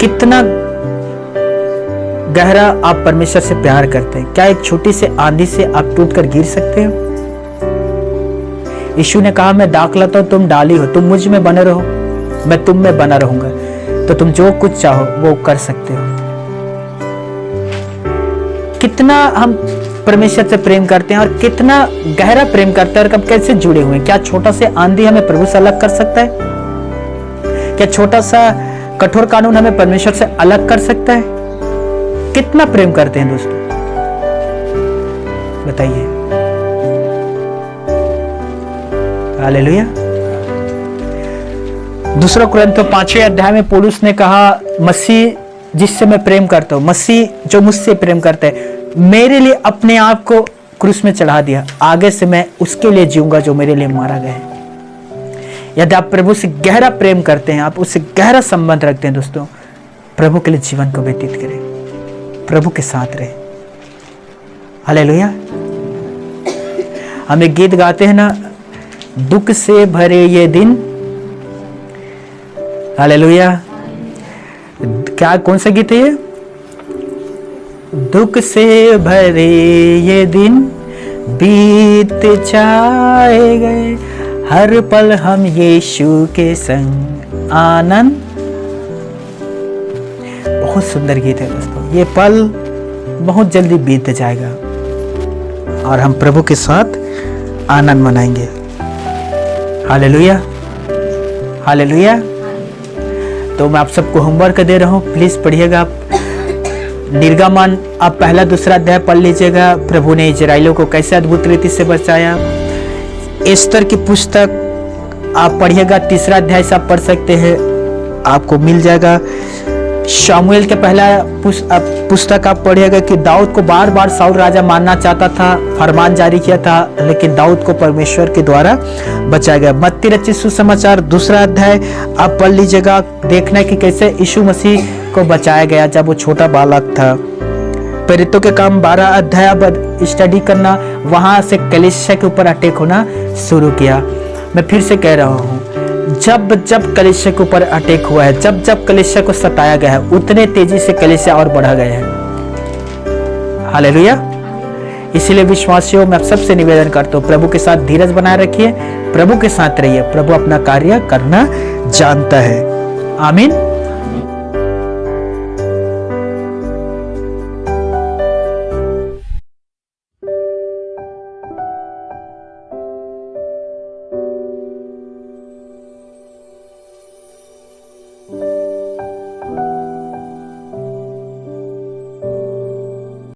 कितना गहरा आप परमेश्वर से प्यार करते हैं? क्या एक छोटी से आंधी से आप टूटकर गिर सकते हो? यीशु ने कहा मैं दाख लाता हूं, तुम डाली हो, तुम मुझ में बने रहो, मैं तुम में बना रहूंगा, तो तुम जो कुछ चाहो वो कर सकते हो। कितना हम परमेश्वर से प्रेम करते हैं और कितना गहरा प्रेम करते हैं और कब कैसे जुड़े हुए हैं। क्या छोटा से आंधी हमें प्रभु से अलग कर सकता है? क्या छोटा सा कठोर कानून हमें परमेश्वर से अलग कर सकता है? कितना प्रेम करते हैं दोस्तों, बताइए। हालेलुया। दूसरा कुरिन्थियों 5वें अध्याय में पौलुस ने कहा, मसीह जिससे मैं प्रेम करता हूं, मसीह जो मुझसे प्रेम करता है, मेरे लिए अपने आप को क्रूस में चढ़ा दिया, आगे से मैं उसके लिए जीऊंगा जो मेरे लिए मारा गया है। यदि आप प्रभु से गहरा प्रेम करते हैं, आप उससे गहरा संबंध रखते हैं दोस्तों, प्रभु के लिए जीवन को व्यतीत करें, प्रभु के साथ रहे। हालेलुया। हम एक गीत गाते हैं ना, दुख से भरे ये दिन। हालेलुया। क्या, कौन सा गीत है ये? दुख से भरे ये दिन बीत जाएंगे, हर पल हम यीशु के संग आनंद। बहुत सुंदर गीत है दोस्तों। ये पल बहुत जल्दी बीत जाएगा और हम प्रभु के साथ आनंद मनाएंगे। Hallelujah, hallelujah. तो तो मैं आप सबको होमवर्क दे रहा हूँ, प्लीज पढ़िएगा आप। निर्गमन आप पहला दूसरा अध्याय पढ़ लीजिएगा। प्रभु ने इजराइलियों को कैसे अद्भुत रीति से बचाया। एस्तर की पुस्तक आप पढ़िएगा, तीसरा अध्याय से आप पढ़ सकते हैं, आपको मिल जाएगा। शामुएल के पहला पुस्तक आप पढ़िएगा कि दाऊद को बार बार साउल राजा मानना चाहता था, फरमान जारी किया था, लेकिन दाऊद को परमेश्वर के द्वारा बचाया गया। मत्ती रचित सुसमाचार दूसरा अध्याय आप पढ़ लीजिएगा, देखना कि कैसे यीशु मसीह को बचाया गया जब वो छोटा बालक था। प्रेरितों के काम 12 अध्याय अब स्टडी करना, वहां से कलीसिया के ऊपर अटैक होना शुरू किया। मैं फिर से कह रहा हूँ, जब जब कलीसिया के ऊपर अटैक हुआ है, जब जब कलीसिया को सताया गया है, उतने तेजी से कलीसिया और बढ़ा गए हैं। हालेलुया। इसीलिए विश्वासियों मैं सबसे निवेदन करता हूँ, प्रभु के साथ धीरज बनाए रखिए, प्रभु के साथ रहिए, प्रभु अपना कार्य करना जानता है। आमीन।